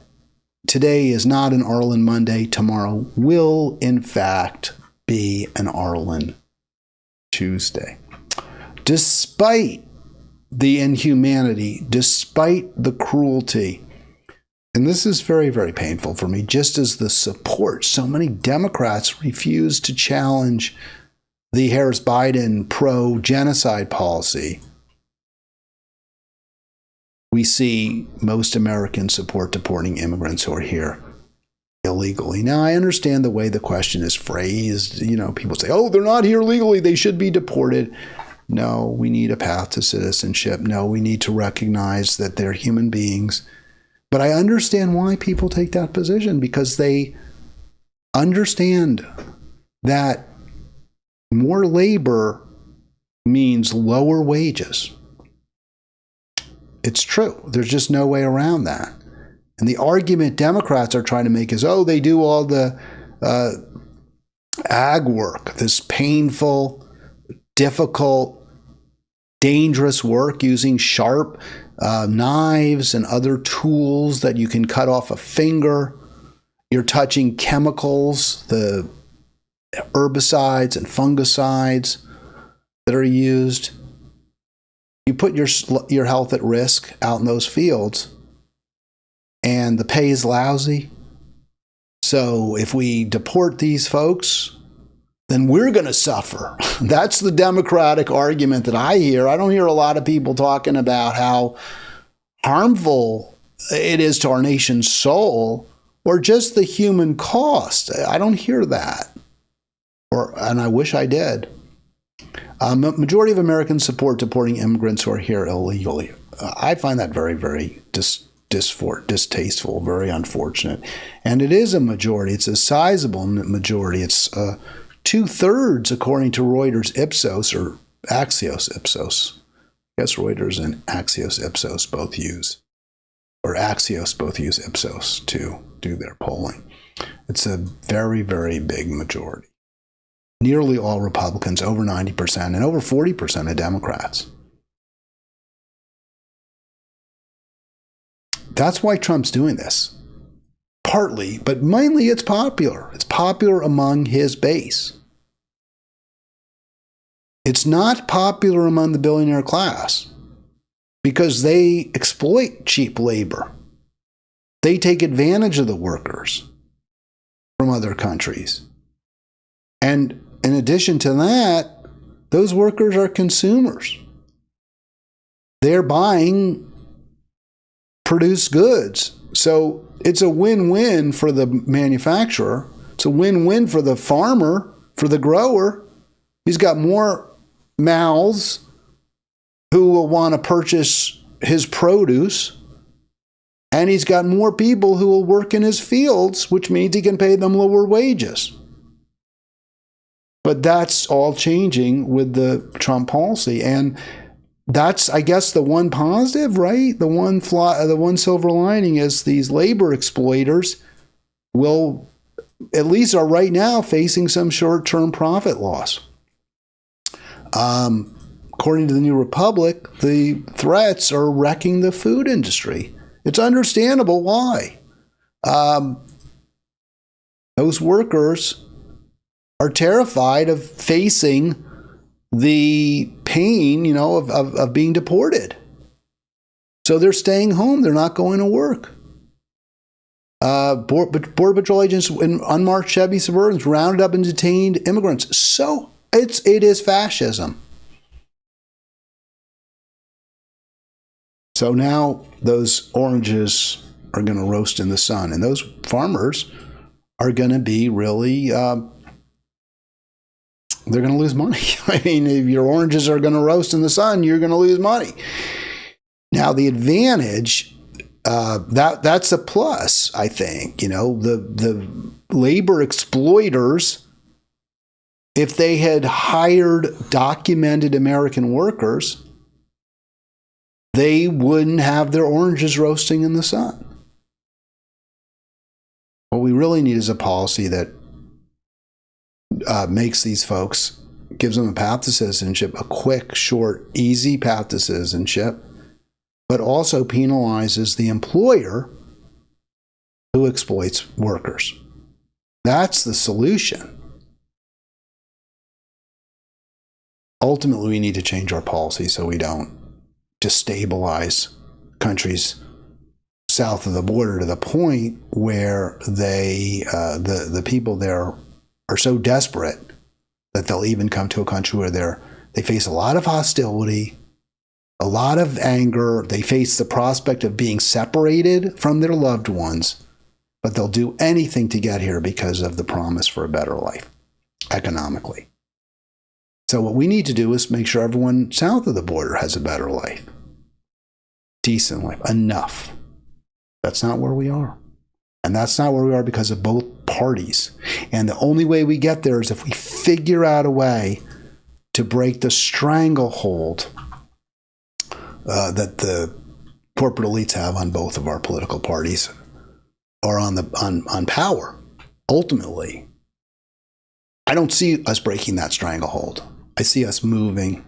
today is not an Arlen Monday. Tomorrow will, in fact, be an Arlen Tuesday. Despite the inhumanity, despite the cruelty, and this is very, very painful for me, just as the support, so many Democrats refuse to challenge the Harris-Biden pro-genocide policy. We see most Americans support deporting immigrants who are here illegally. Now, I understand the way the question is phrased. People say, they're not here legally, they should be deported. No, we need a path to citizenship. No, we need to recognize that they're human beings. But I understand why people take that position, because they understand that more labor means lower wages. It's true. There's just no way around that. And the argument Democrats are trying to make is, they do all the ag work, this painful, difficult, dangerous work using sharp knives and other tools that you can cut off a finger. You're touching chemicals, the herbicides and fungicides that are used. You put your health at risk out in those fields, and the pay is lousy. So if we deport these folks, then we're going to suffer. That's the Democratic argument that I hear. I don't hear a lot of people talking about how harmful it is to our nation's soul or just the human cost. I don't hear that. And I wish I did. Majority of Americans support deporting immigrants who are here illegally. I find that very, very distasteful, very unfortunate. And it is a majority. It's a sizable majority. It's 2/3, according to Reuters Ipsos, or Axios Ipsos. I guess Reuters and Axios Ipsos both use, or Axios both use Ipsos to do their polling. It's a very, very big majority. Nearly all Republicans, over 90%, and over 40% of Democrats. That's why Trump's doing this. Partly, but mainly it's popular. It's popular among his base. It's not popular among the billionaire class because they exploit cheap labor. They take advantage of the workers from other countries. And in addition to that, those workers are consumers. They're buying produced goods. So it's a win-win for the manufacturer. It's a win-win for the farmer, for the grower. He's got more mouths who will want to purchase his produce. And he's got more people who will work in his fields, which means he can pay them lower wages. But that's all changing with the Trump policy. And that's, I guess, the one positive, right? The one silver lining is these labor exploiters will, at least are right now, facing some short-term profit loss. According to the New Republic, the threats are wrecking the food industry. It's understandable why. Those workers are terrified of facing the pain, of being deported. So they're staying home. They're not going to work. Border Patrol agents in unmarked Chevy Suburbans rounded up and detained immigrants. So it is fascism. So now those oranges are going to roast in the sun, and those farmers are going to be really, they're going to lose money. I mean, if your oranges are going to roast in the sun, you're going to lose money. Now, the advantage, that's a plus, I think. The labor exploiters, if they had hired documented American workers, they wouldn't have their oranges roasting in the sun. What we really need is a policy that makes these folks, gives them a path to citizenship, a quick, short, easy path to citizenship, but also penalizes the employer who exploits workers. That's the solution. Ultimately, we need to change our policy so we don't destabilize countries south of the border to the point where the people there are so desperate that they'll even come to a country where they face a lot of hostility, a lot of anger. They face the prospect of being separated from their loved ones, but they'll do anything to get here because of the promise for a better life economically. So what we need to do is make sure everyone south of the border has a better life, decent life, enough. That's not where we are. And that's not where we are because of both parties. And the only way we get there is if we figure out a way to break the stranglehold that the corporate elites have on both of our political parties, or on power. Ultimately, I don't see us breaking that stranglehold. I see us moving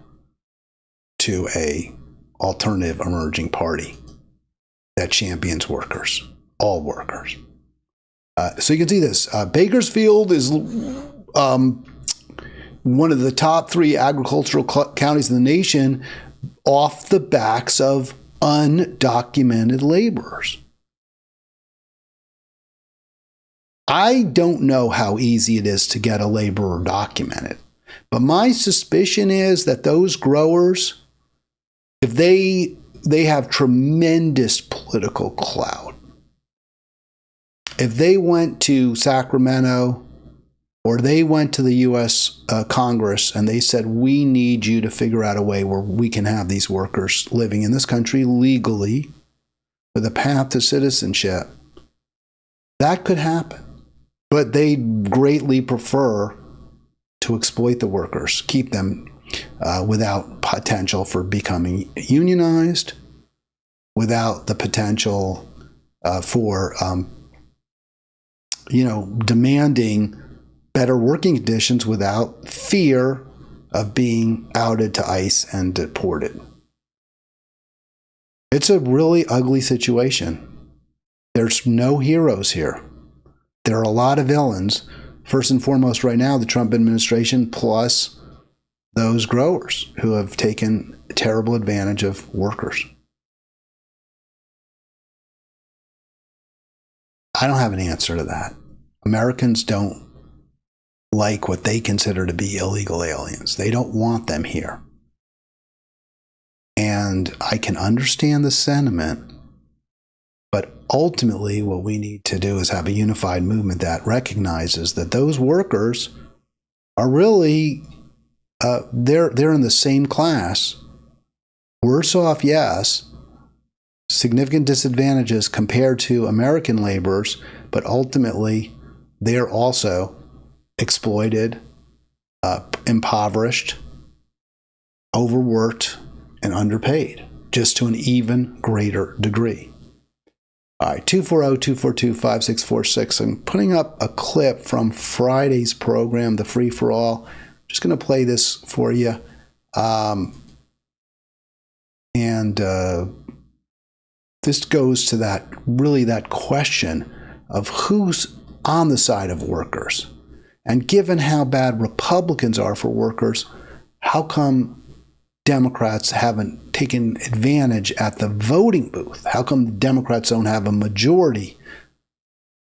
to a alternative emerging party that champions workers, all workers. So you can see this. Bakersfield is one of the top 3 agricultural counties in the nation. off the backs of undocumented laborers. I don't know how easy it is to get a laborer documented, but my suspicion is that those growers, if they have tremendous political clout. If they went to Sacramento or they went to the U.S. Congress and they said, we need you to figure out a way where we can have these workers living in this country legally with a path to citizenship, that could happen. But they greatly prefer to exploit the workers, keep them without potential for becoming unionized, without the potential for demanding better working conditions without fear of being outed to ICE and deported. It's a really ugly situation. There's no heroes here. There are a lot of villains. First and foremost right now, the Trump administration plus those growers who have taken terrible advantage of workers. I don't have an answer to that. Americans don't like what they consider to be illegal aliens. They don't want them here. And I can understand the sentiment, but ultimately what we need to do is have a unified movement that recognizes that those workers are really, they're in the same class. Worse off, yes. Significant disadvantages compared to American laborers, but ultimately they're also exploited, impoverished, overworked, and underpaid, just to an even greater degree. All right, 240-242-5646. I'm putting up a clip from Friday's program, The Free for All. Just going to play this for you. This goes to that question of who's on the side of workers. And given how bad Republicans are for workers, how come Democrats haven't taken advantage at the voting booth? How come Democrats don't have a majority,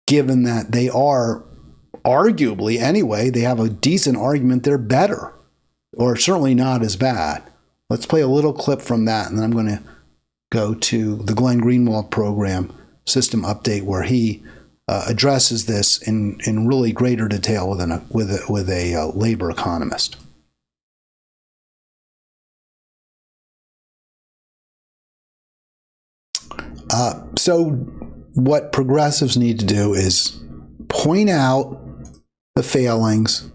given that they are arguably, anyway, they have a decent argument they're better, or certainly not as bad? Let's play a little clip from that, and then I'm going to go to the Glenn Greenwald program system update, where he addresses this in really greater detail with a labor economist. So what progressives need to do is point out the failings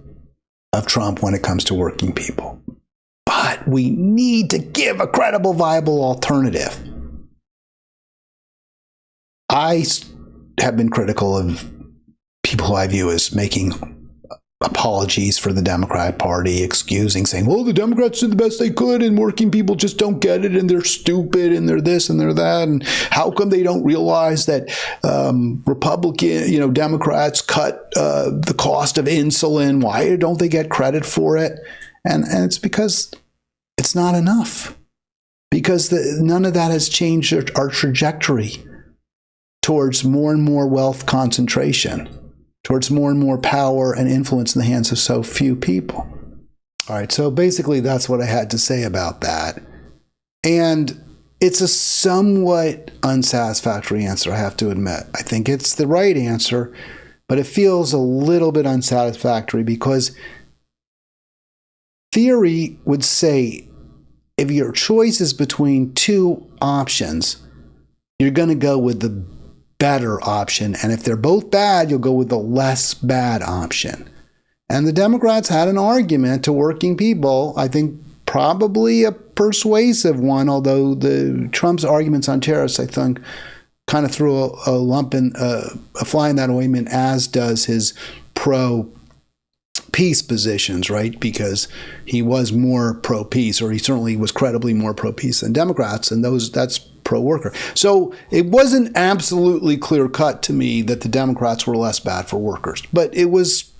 of Trump when it comes to working people. But we need to give a credible, viable alternative. I have been critical of people who I view as making apologies for the Democratic Party, excusing, saying, well, the Democrats did the best they could and working people just don't get it and they're stupid and they're this and they're that. And how come they don't realize that Democrats cut the cost of insulin? Why don't they get credit for it? And it's because it's not enough. Because none of that has changed our trajectory towards more and more wealth concentration, towards more and more power and influence in the hands of so few people. All right, so basically that's what I had to say about that. And it's a somewhat unsatisfactory answer, I have to admit. I think it's the right answer, but it feels a little bit unsatisfactory because theory would say if your choice is between two options, you're going to go with the better option. And if they're both bad, you'll go with the less bad option. And the Democrats had an argument to working people, I think probably a persuasive one, although Trump's arguments on tariffs, I think, kind of threw a fly in that ointment, as does his pro-peace positions, right? Because he was more pro-peace, or he certainly was credibly more pro-peace than Democrats, and that's pro-worker. So it wasn't absolutely clear-cut to me that the Democrats were less bad for workers, but it was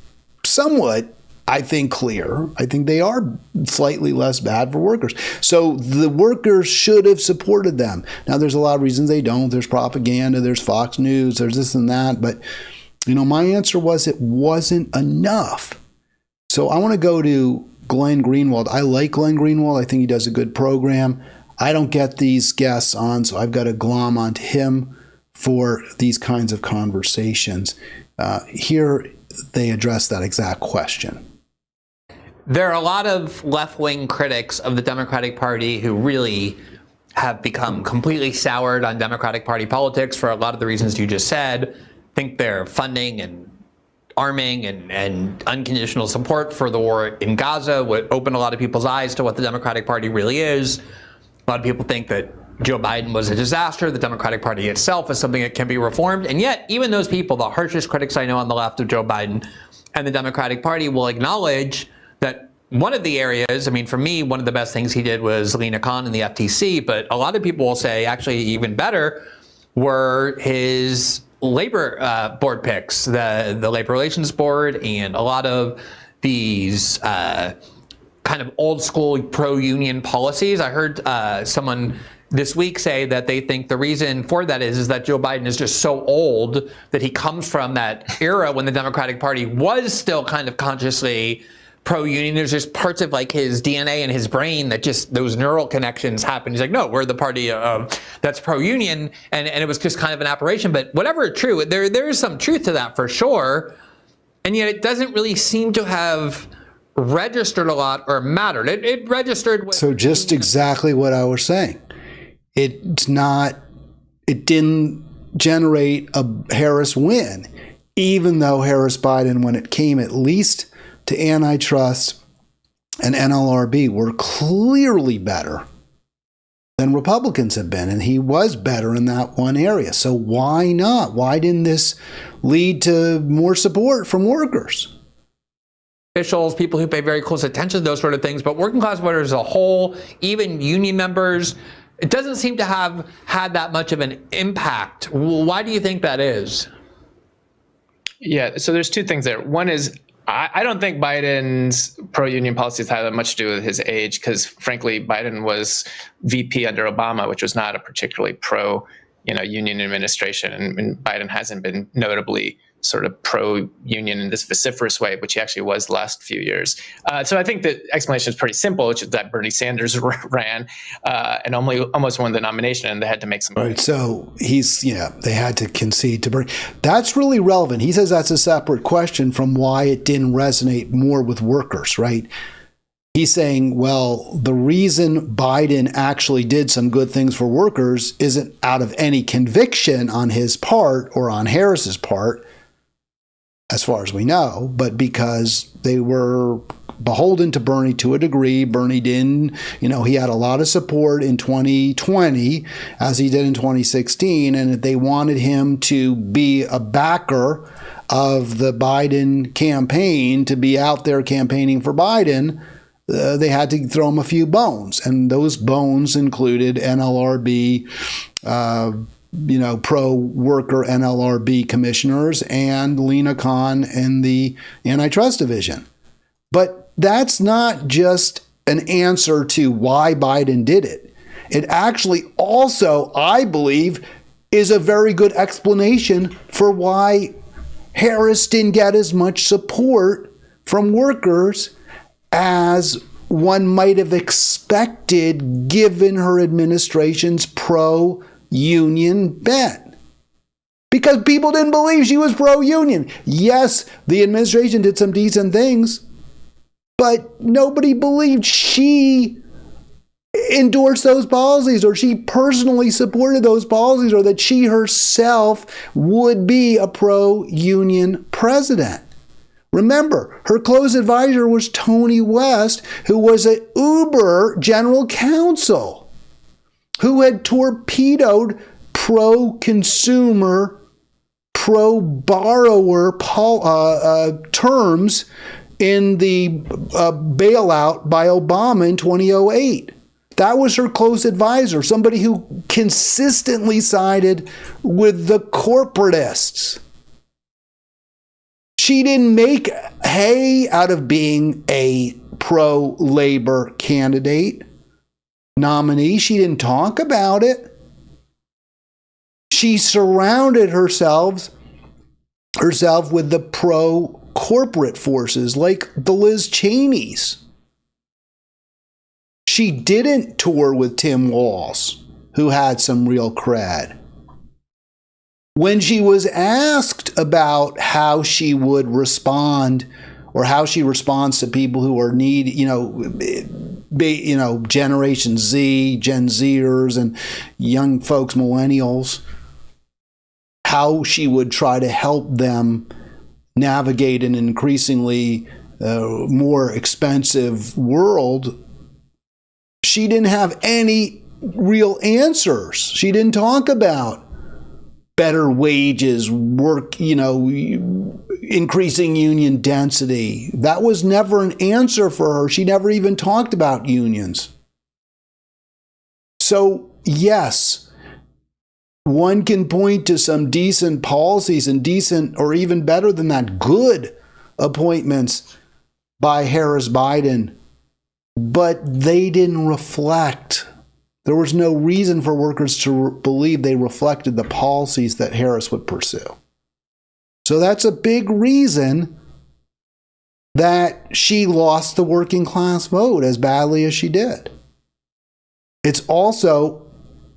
somewhat I think, clear. I think they are slightly less bad for workers. So the workers should have supported them. Now, there's a lot of reasons they don't. There's propaganda, there's Fox News, there's this and that. But, my answer was it wasn't enough. So I want to go to Glenn Greenwald. I like Glenn Greenwald. I think he does a good program. I don't get these guests on, so I've got to glom onto him for these kinds of conversations. Here they address that exact question. There are a lot of left-wing critics of the Democratic Party who really have become completely soured on Democratic Party politics for a lot of the reasons you just said. Think their funding and arming and unconditional support for the war in Gaza would open a lot of people's eyes to what the Democratic Party really is. A lot of people think that Joe Biden was a disaster. The Democratic Party itself is something that can be reformed. And yet, even those people, the harshest critics I know on the left of Joe Biden and the Democratic Party, will acknowledge that one of the areas, for me, one of the best things he did was Lena Khan and the FTC. But a lot of people will say, actually, even better were his labor board picks, the Labor Relations Board, and a lot of these kind of old school pro-union policies. I heard someone this week say that they think the reason for that is that Joe Biden is just so old that he comes from that era when the Democratic Party was still kind of consciously pro-union. There's just parts of like his DNA and his brain that just those neural connections happen. He's like, no, we're the party that's pro-union, and it was just kind of an aberration. But whatever true, there is some truth to that for sure, and yet it doesn't really seem to have registered a lot or mattered. It registered with. So just exactly what I was saying. It didn't generate a Harris win, even though Harris Biden, when it came at least to antitrust and NLRB, were clearly better than Republicans have been. And he was better in that one area. So why not? Why didn't this lead to more support from workers? Officials, people who pay very close attention to those sort of things, but working class voters as a whole, even union members, it doesn't seem to have had that much of an impact. Why do you think that is? Yeah, so there's two things there. One is, I don't think Biden's pro-union policies had that much to do with his age, because frankly, Biden was VP under Obama, which was not a particularly pro-union administration, and Biden hasn't been notably sort of pro-union in this vociferous way, which he actually was the last few years. So I think the explanation is pretty simple, which is that Bernie Sanders ran and almost won the nomination, and they had to make some. Right. So they had to concede to Bernie. That's really relevant. He says that's a separate question from why it didn't resonate more with workers, right? He's saying, well, the reason Biden actually did some good things for workers isn't out of any conviction on his part or on Harris's part, as far as we know, but because they were beholden to Bernie to a degree. Bernie didn't, he had a lot of support in 2020 as he did in 2016. And they wanted him to be a backer of the Biden campaign, to be out there campaigning for Biden. They had to throw him a few bones. And those bones included NLRB, pro-worker NLRB commissioners and Lena Khan in the antitrust division. But that's not just an answer to why Biden did it. It actually also, I believe, is a very good explanation for why Harris didn't get as much support from workers as one might have expected given her administration's pro-union bent. Because people didn't believe she was pro-union. Yes, the administration did some decent things, but nobody believed she endorsed those policies, or she personally supported those policies, or that she herself would be a pro-union president. Remember, her close advisor was Tony West, who was an Uber general counsel, who had torpedoed pro-consumer, pro-borrower terms in the bailout by Obama in 2008. That was her close advisor, somebody who consistently sided with the corporatists. She didn't make hay out of being a pro-labor candidate nominee. She didn't talk about it. She surrounded herself with the pro-corporate forces like the Liz Cheneys. She didn't tour with Tim Walz, who had some real cred. When she was asked about how she would respond, or how she responds to people who are Generation Z, Gen Zers, and young folks, millennials, how she would try to help them navigate an increasingly more expensive world, she didn't have any real answers. She didn't talk about better wages, work, increasing union density. That was never an answer for her. She never even talked about unions. So, yes, one can point to some decent policies and decent, or even better than that, good appointments by Harris Biden, but they didn't reflect. There was no reason for workers to believe they reflected the policies that Harris would pursue. So that's a big reason that she lost the working class vote as badly as she did. It's also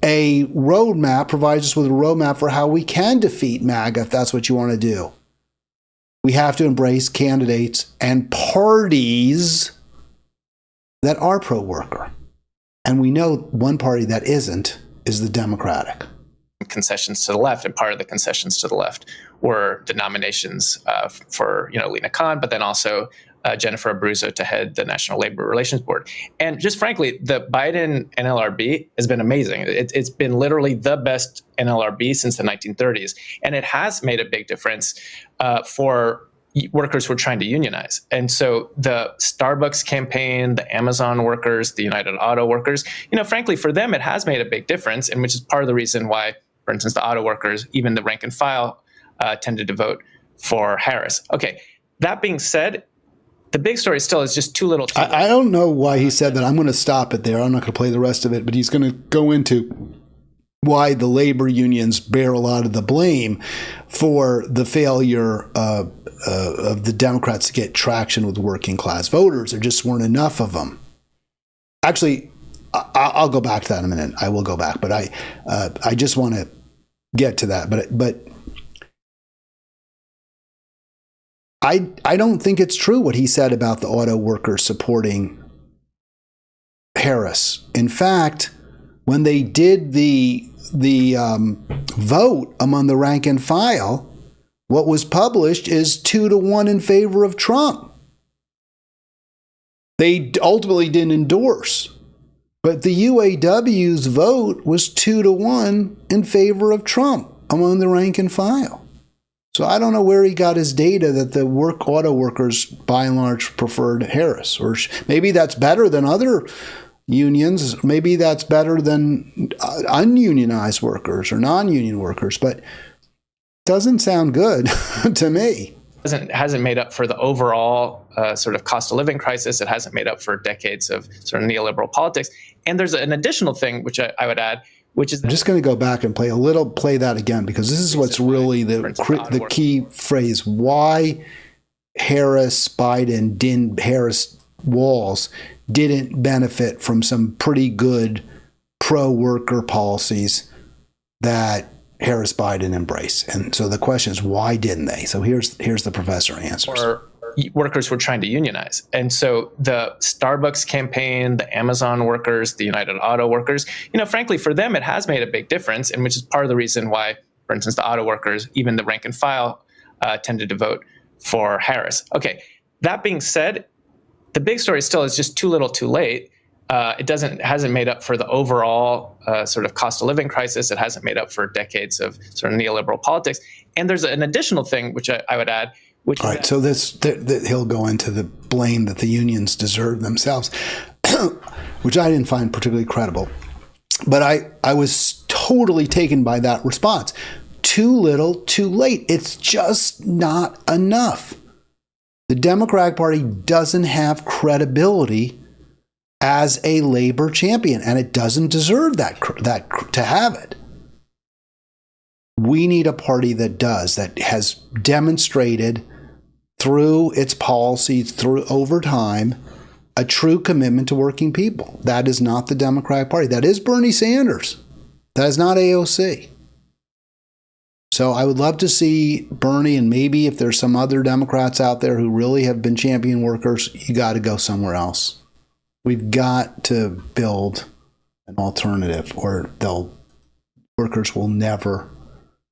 a roadmap, provides us with a roadmap for how we can defeat MAGA if that's what you want to do. We have to embrace candidates and parties that are pro-worker. And we know one party that isn't is the Democratic. Concessions to the left, and part of the concessions to the left were the nominations for Lena Khan, but then also Jennifer Abruzzo to head the National Labor Relations Board. And just frankly, the Biden NLRB has been amazing. It's been literally the best NLRB since the 1930s, and it has made a big difference for workers who are trying to unionize. And so the Starbucks campaign, the Amazon workers, the United Auto workers, frankly, for them, it has made a big difference, and which is part of the reason why, for instance, the auto workers, even the rank and file, tended to vote for Harris. Okay, that being said, the big story still is just too little. I don't know why he said that. I'm going to stop it there. I'm not going to play the rest of it, but he's going to go into why the labor unions bear a lot of the blame for the failure of the Democrats to get traction with working class voters. There just weren't enough of them. Actually, I'll go back to that in a minute. I will go back, but I just want to get to that. But I don't think it's true what he said about the auto workers supporting Harris. In fact, when they did the vote among the rank and file, what was published is 2-1 in favor of Trump. They ultimately didn't endorse, but the UAW's vote was 2-1 in favor of Trump among the rank and file. So I don't know where he got his data that the auto workers, by and large, preferred Harris. Or maybe that's better than other unions. Maybe that's better than ununionized workers or non-union workers. But it doesn't sound good to me. Hasn't made up for the overall sort of cost of living crisis. It hasn't made up for decades of sort of neoliberal politics. And there's an additional thing, which I would add, which is... I'm just going to go back and play that again, because this is what's really the key phrase. Why Harris Walz didn't benefit from some pretty good pro-worker policies that Harris Biden embraced. And so the question is, why didn't they? So here's the professor answers. Or workers who are trying to unionize. And so the Starbucks campaign, the Amazon workers, the United Auto workers, frankly, for them, it has made a big difference, and which is part of the reason why, for instance, the auto workers, even the rank and file, tended to vote for Harris. Okay, that being said, the big story still is just too little too late. It hasn't made up for the overall sort of cost of living crisis. It hasn't made up for decades of sort of neoliberal politics. And there's an additional thing, which I would add, which all right, so he'll go into the blame that the unions deserve themselves, which I didn't find particularly credible. But I was totally taken by that response. Too little, too late. It's just not enough. The Democratic Party doesn't have credibility as a labor champion, and it doesn't deserve that to have it. We need a party that does, that has demonstrated through its policies, through over time, a true commitment to working people. That is not the Democratic Party. That is Bernie Sanders. That is not AOC. So I would love to see Bernie, and maybe if there's some other Democrats out there who really have been champion workers, you got to go somewhere else. We've got to build an alternative, or workers will never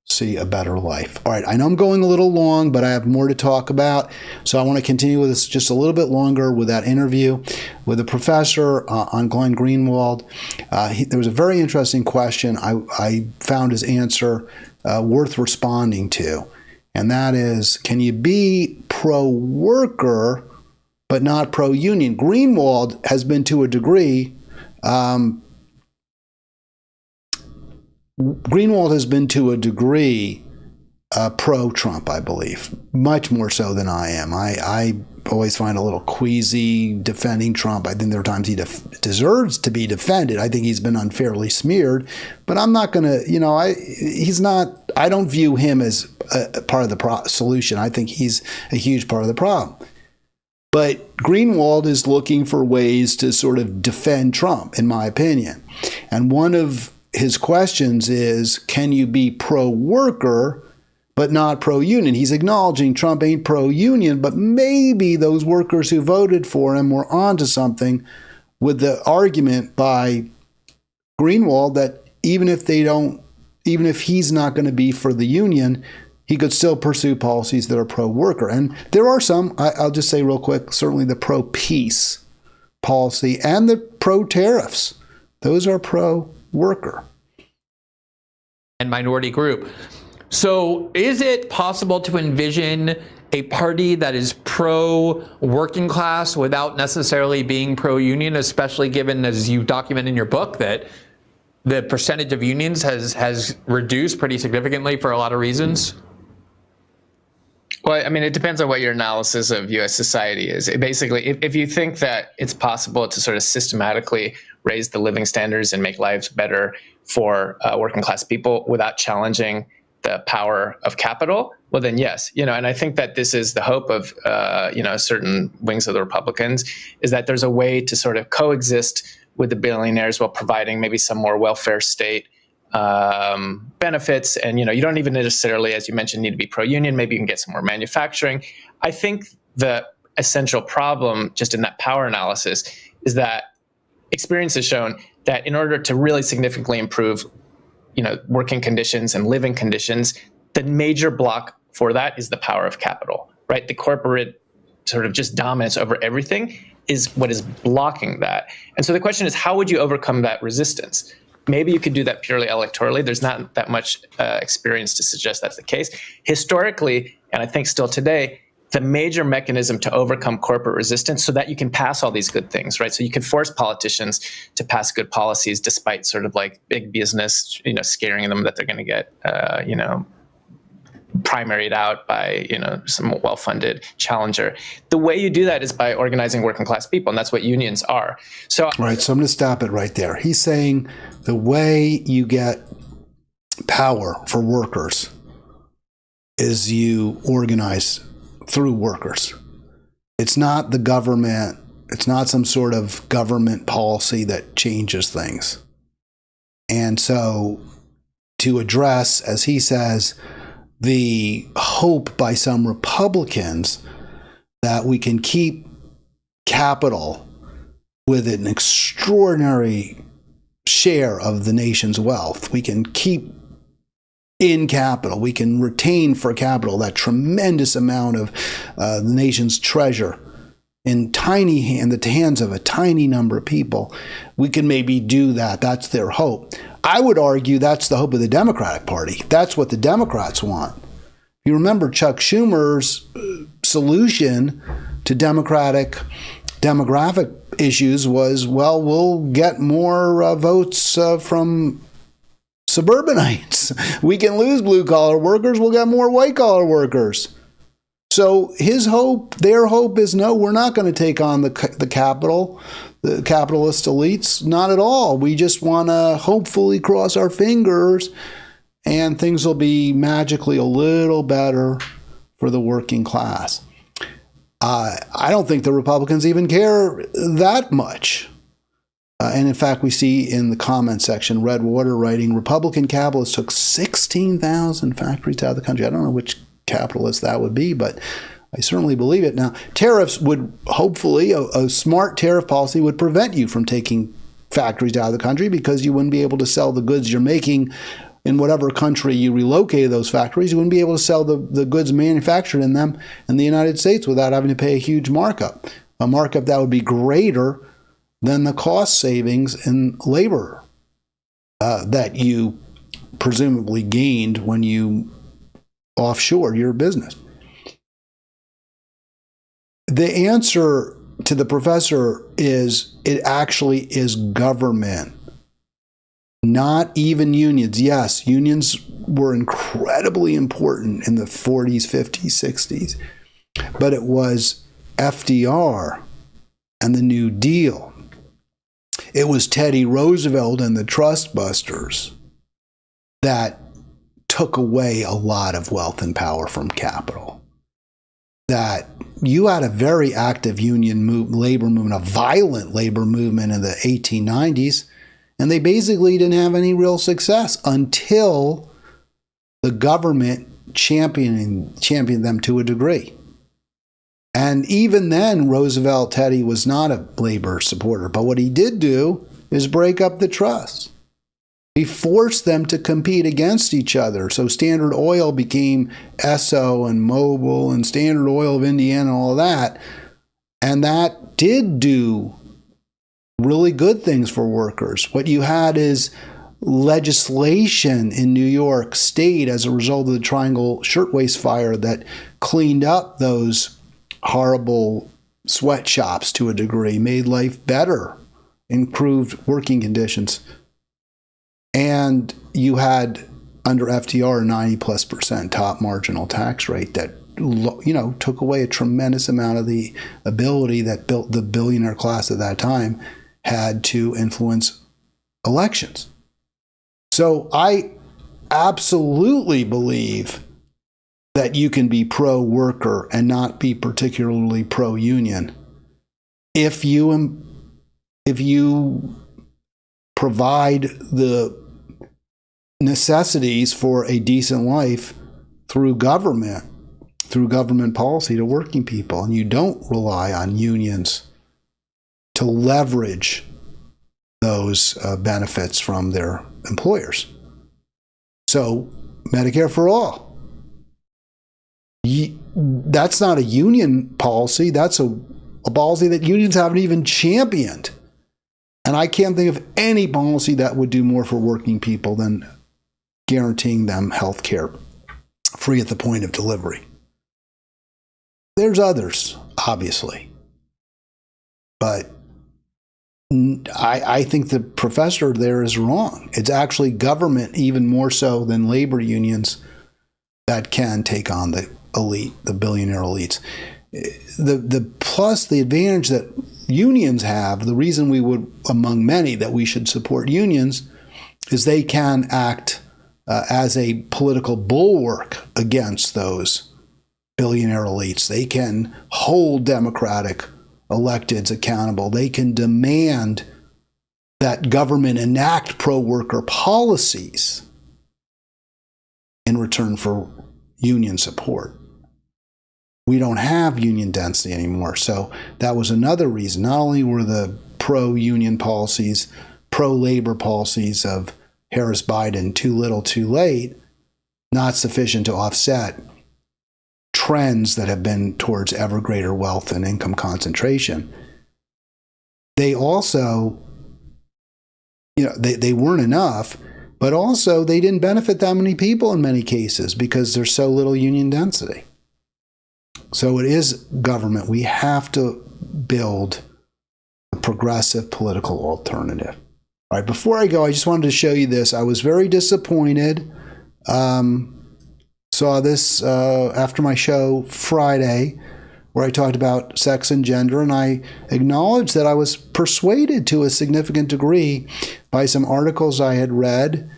see a better life. All right, I know I'm going a little long, but I have more to talk about. So I want to continue with this just a little bit longer with that interview with a professor on Glenn Greenwald. There was a very interesting question. I found his answer worth responding to. And that is, can you be pro-worker but not pro-union? Greenwald has been to a degree pro-Trump, I believe, much more so than I am. I always find a little queasy defending Trump. I think there are times he deserves to be defended. I think he's been unfairly smeared, but I'm not going to, I don't view him as a part of the solution. I think he's a huge part of the problem. But Greenwald is looking for ways to sort of defend Trump, in my opinion. And one of his questions is, can you be pro-worker but not pro-union? He's acknowledging Trump ain't pro-union, but maybe those workers who voted for him were onto something with the argument by Greenwald that even if he's not going to be for the union, he could still pursue policies that are pro-worker. And there are some, I'll just say real quick, certainly the pro-peace policy and the pro-tariffs. Those are pro-worker. And minority group. So is it possible to envision a party that is pro-working class without necessarily being pro-union, especially given, as you document in your book, that the percentage of unions has reduced pretty significantly for a lot of reasons? Well, I mean, it depends on what your analysis of U.S. society is. Basically, if you think that it's possible to sort of systematically raise the living standards and make lives better for working class people without challenging the power of capital, well, then yes, and I think that this is the hope of certain wings of the Republicans, is that there's a way to sort of coexist with the billionaires while providing maybe some more welfare state benefits. And, you don't even necessarily, as you mentioned, need to be pro-union. Maybe you can get some more manufacturing. I think the essential problem just in that power analysis is that experience has shown that in order to really significantly improve, working conditions and living conditions, the major block for that is the power of capital, right? The corporate sort of just dominance over everything is what is blocking that. And so the question is, how would you overcome that resistance? Maybe you could do that purely electorally. There's not that much experience to suggest that's the case. Historically, and I think still today, the major mechanism to overcome corporate resistance so that you can pass all these good things, right? So you can force politicians to pass good policies despite sort of like big business, scaring them that they're going to get, primaried out by, some well-funded challenger. The way you do that is by organizing working class people, and that's what unions are. So, right, so I'm going to stop it right there. He's saying the way you get power for workers is you organize through workers. It's not the government. It's not some sort of government policy that changes things. And so to address, as he says, the hope by some Republicans that we can keep capital with an extraordinary share of the nation's wealth. We can keep in capital. We can retain for capital that tremendous amount of the nation's treasure in the hands of a tiny number of people. We can maybe do that. That's their hope. I would argue that's the hope of the Democratic Party. That's what the Democrats want. You remember Chuck Schumer's solution to demographic issues was, well, we'll get more votes from suburbanites. We can lose blue-collar workers. We'll get more white-collar workers. So their hope is, no, we're not going to take on the capitalist elites, not at all. We just want to hopefully cross our fingers and things will be magically a little better for the working class. I don't think the Republicans even care that much. And in fact, we see in the comment section, Redwater writing, Republican capitalists took 16,000 factories out of the country. I don't know which capitalist that would be, but I certainly believe it. Now, tariffs would hopefully, a smart tariff policy would prevent you from taking factories out of the country because you wouldn't be able to sell the goods you're making in whatever country you relocated those factories. You wouldn't be able to sell the goods manufactured in them in the United States without having to pay a huge markup, a markup that would be greater than the cost savings in labor that you presumably gained when you offshore your business. The answer to the professor is it actually is government, not even unions. Yes, unions were incredibly important in the 40s, 50s, 60s, but it was FDR and the New Deal. It was Teddy Roosevelt and the Trust Busters that took away a lot of wealth and power from capital. That you had a very active labor movement, a violent labor movement in the 1890s, and they basically didn't have any real success until the government championed them to a degree. And even then, Teddy was not a labor supporter. But what he did do is break up the trusts. He forced them to compete against each other. So Standard Oil became Esso and Mobil and Standard Oil of Indiana and all of that. And that did do really good things for workers. What you had is legislation in New York State as a result of the Triangle Shirtwaist Fire that cleaned up those horrible sweatshops to a degree, made life better, improved working conditions. And you had, under FDR, a 90+% top marginal tax rate that, took away a tremendous amount of the ability that built the billionaire class at that time had to influence elections. So I absolutely believe that you can be pro-worker and not be particularly pro-union if you provide the necessities for a decent life through government policy to working people, and you don't rely on unions to leverage those benefits from their employers. So Medicare for all. That's not a union policy. That's a policy that unions haven't even championed. And I can't think of any policy that would do more for working people than guaranteeing them health care free at the point of delivery. There's others, obviously. But I think the professor there is wrong. It's actually government, even more so than labor unions, that can take on the elite, the billionaire elites. The advantage that unions have, the reason we would, among many, that we should support unions, is they can act as a political bulwark against those billionaire elites. They can hold Democratic electeds accountable. They can demand that government enact pro-worker policies in return for union support. We don't have union density anymore. So that was another reason. Not only were the pro-union policies, pro-labor policies of Harris Biden too little, too late, not sufficient to offset trends that have been towards ever greater wealth and income concentration. They also, they weren't enough, but also they didn't benefit that many people in many cases because there's so little union density. So it is government. We have to build a progressive political alternative. All right, before I go, I just wanted to show you this. I was very disappointed saw this after my show Friday, where I talked about sex and gender, and I acknowledged that I was persuaded to a significant degree by some articles I had read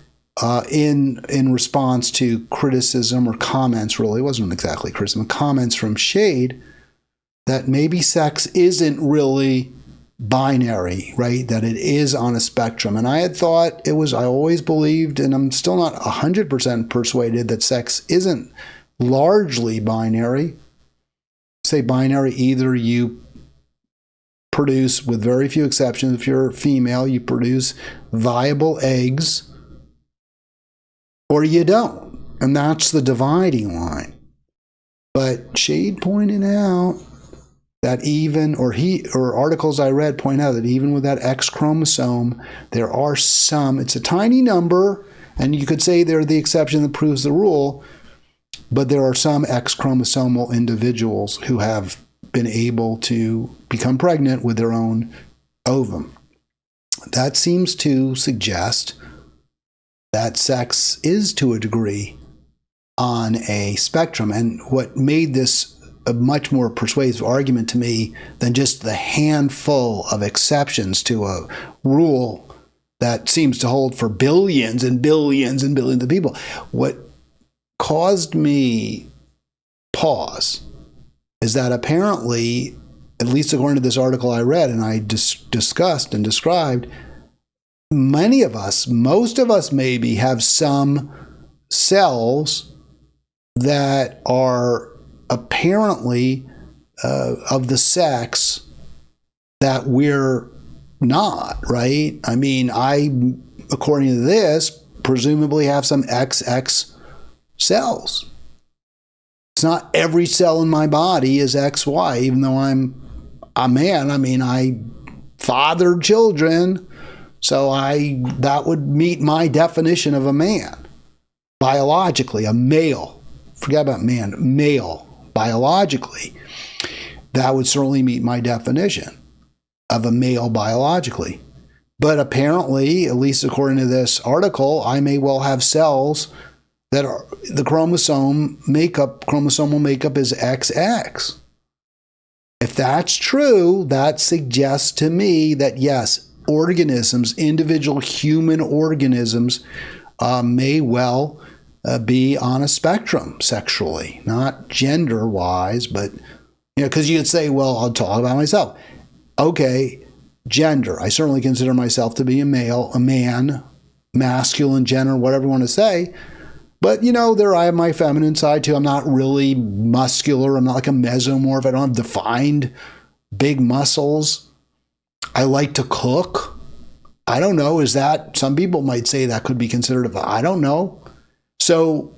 in response to criticism or comments. Really, it wasn't exactly criticism, comments from Shade, that maybe sex isn't really binary, right? That it is on a spectrum. And I had thought it was, I always believed, and I'm still not 100% persuaded, that sex isn't largely binary. Say binary, either you produce, with very few exceptions, if you're female, you produce viable eggs, or you don't. And that's the dividing line. But Shade pointed out that even, or articles I read point out that even with that X chromosome, there are some, it's a tiny number, and you could say they're the exception that proves the rule, but there are some X chromosomal individuals who have been able to become pregnant with their own ovum. That seems to suggest that sex is, to a degree, on a spectrum. And what made this a much more persuasive argument to me than just the handful of exceptions to a rule that seems to hold for billions and billions and billions of people. What caused me pause is that apparently, at least according to this article I read and I discussed and described, many of us, most of us maybe, have some cells that are apparently of the sex that we're not, right? I mean, I, according to this, presumably have some XX cells. It's not every cell in my body is XY, even though I'm a man. I mean, I fathered children, so that would meet my definition of a man. Biologically, a male. Forget about man, male. Biologically, that would certainly meet my definition of a male biologically. But apparently, at least according to this article, I may well have cells that are the chromosomal makeup is XX. If that's true, that suggests to me that yes, organisms, individual human organisms, may well be on a spectrum sexually, not gender-wise, but, because you could say, well, I'll talk about myself. Okay, gender. I certainly consider myself to be a male, a man, masculine, gender, whatever you want to say. But, there I have my feminine side too. I'm not really muscular. I'm not like a mesomorph. I don't have defined big muscles. I like to cook. I don't know. Is that, some people might say that could be considered, I don't know. So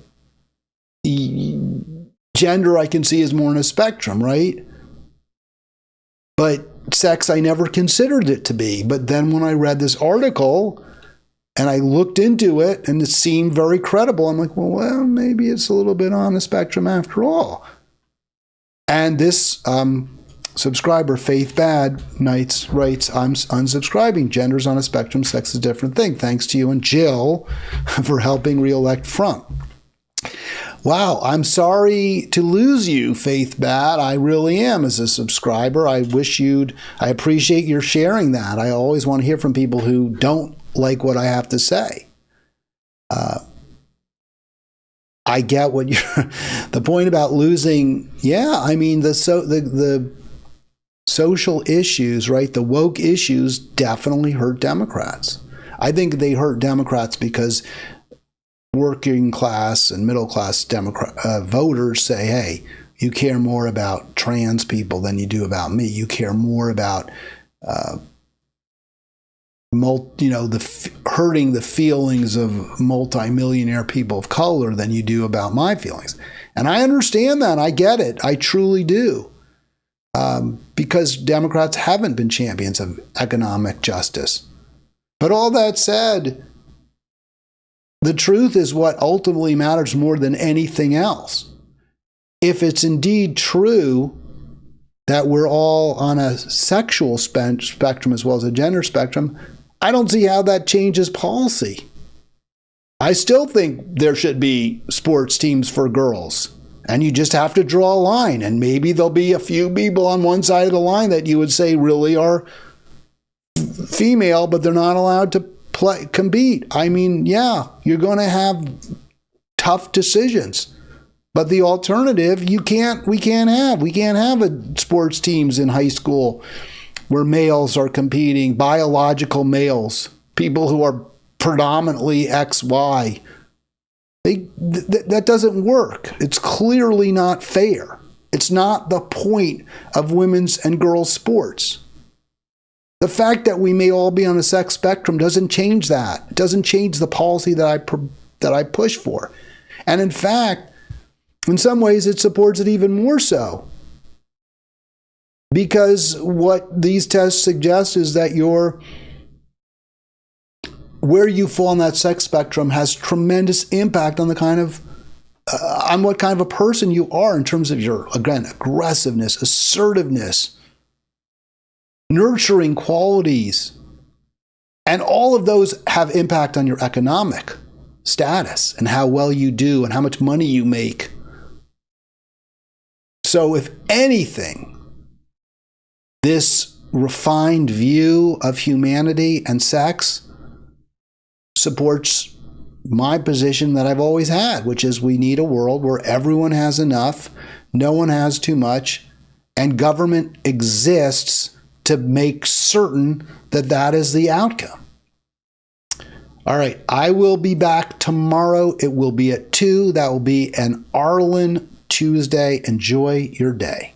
gender I can see is more on a spectrum, right? But sex I never considered it to be. But then when I read this article and I looked into it and it seemed very credible, I'm like, well, maybe it's a little bit on the spectrum after all. And this subscriber, Faith Bad, writes, I'm unsubscribing. Gender's on a spectrum, sex is a different thing. Thanks to you and Jill for helping re-elect Trump. Wow, I'm sorry to lose you, Faith Bad. I really am as a subscriber. I appreciate your sharing that. I always want to hear from people who don't like what I have to say. I get what the point about losing. Yeah, I mean, the social issues, right? The woke issues definitely hurt Democrats. I think they hurt Democrats because working class and middle class voters say, hey, you care more about trans people than you do about me. You care more about hurting the feelings of multimillionaire people of color than you do about my feelings. And I understand that. I get it. I truly do. Because Democrats haven't been champions of economic justice. But all that said, the truth is what ultimately matters more than anything else. If it's indeed true that we're all on a sexual spectrum as well as a gender spectrum, I don't see how that changes policy. I still think there should be sports teams for girls. And you just have to draw a line. And maybe there'll be a few people on one side of the line that you would say really are female, but they're not allowed to compete. I mean, yeah, you're going to have tough decisions. But the alternative, we can't have sports teams in high school where males are competing, biological males, people who are predominantly XY. That doesn't work. It's clearly not fair. It's not the point of women's and girls' sports. The fact that we may all be on a sex spectrum doesn't change that. It doesn't change the policy that I push for. And in fact, in some ways, it supports it even more so. Because what these tests suggest is that where you fall on that sex spectrum has tremendous impact on the kind of on what kind of a person you are in terms of your, again, aggressiveness, assertiveness, nurturing qualities. And all of those have impact on your economic status and how well you do and how much money you make. So if anything, this refined view of humanity and sex supports my position that I've always had, which is we need a world where everyone has enough, no one has too much, and government exists to make certain that that is the outcome. All right, I will be back tomorrow. It will be at 2. That will be an Arlen Tuesday. Enjoy your day.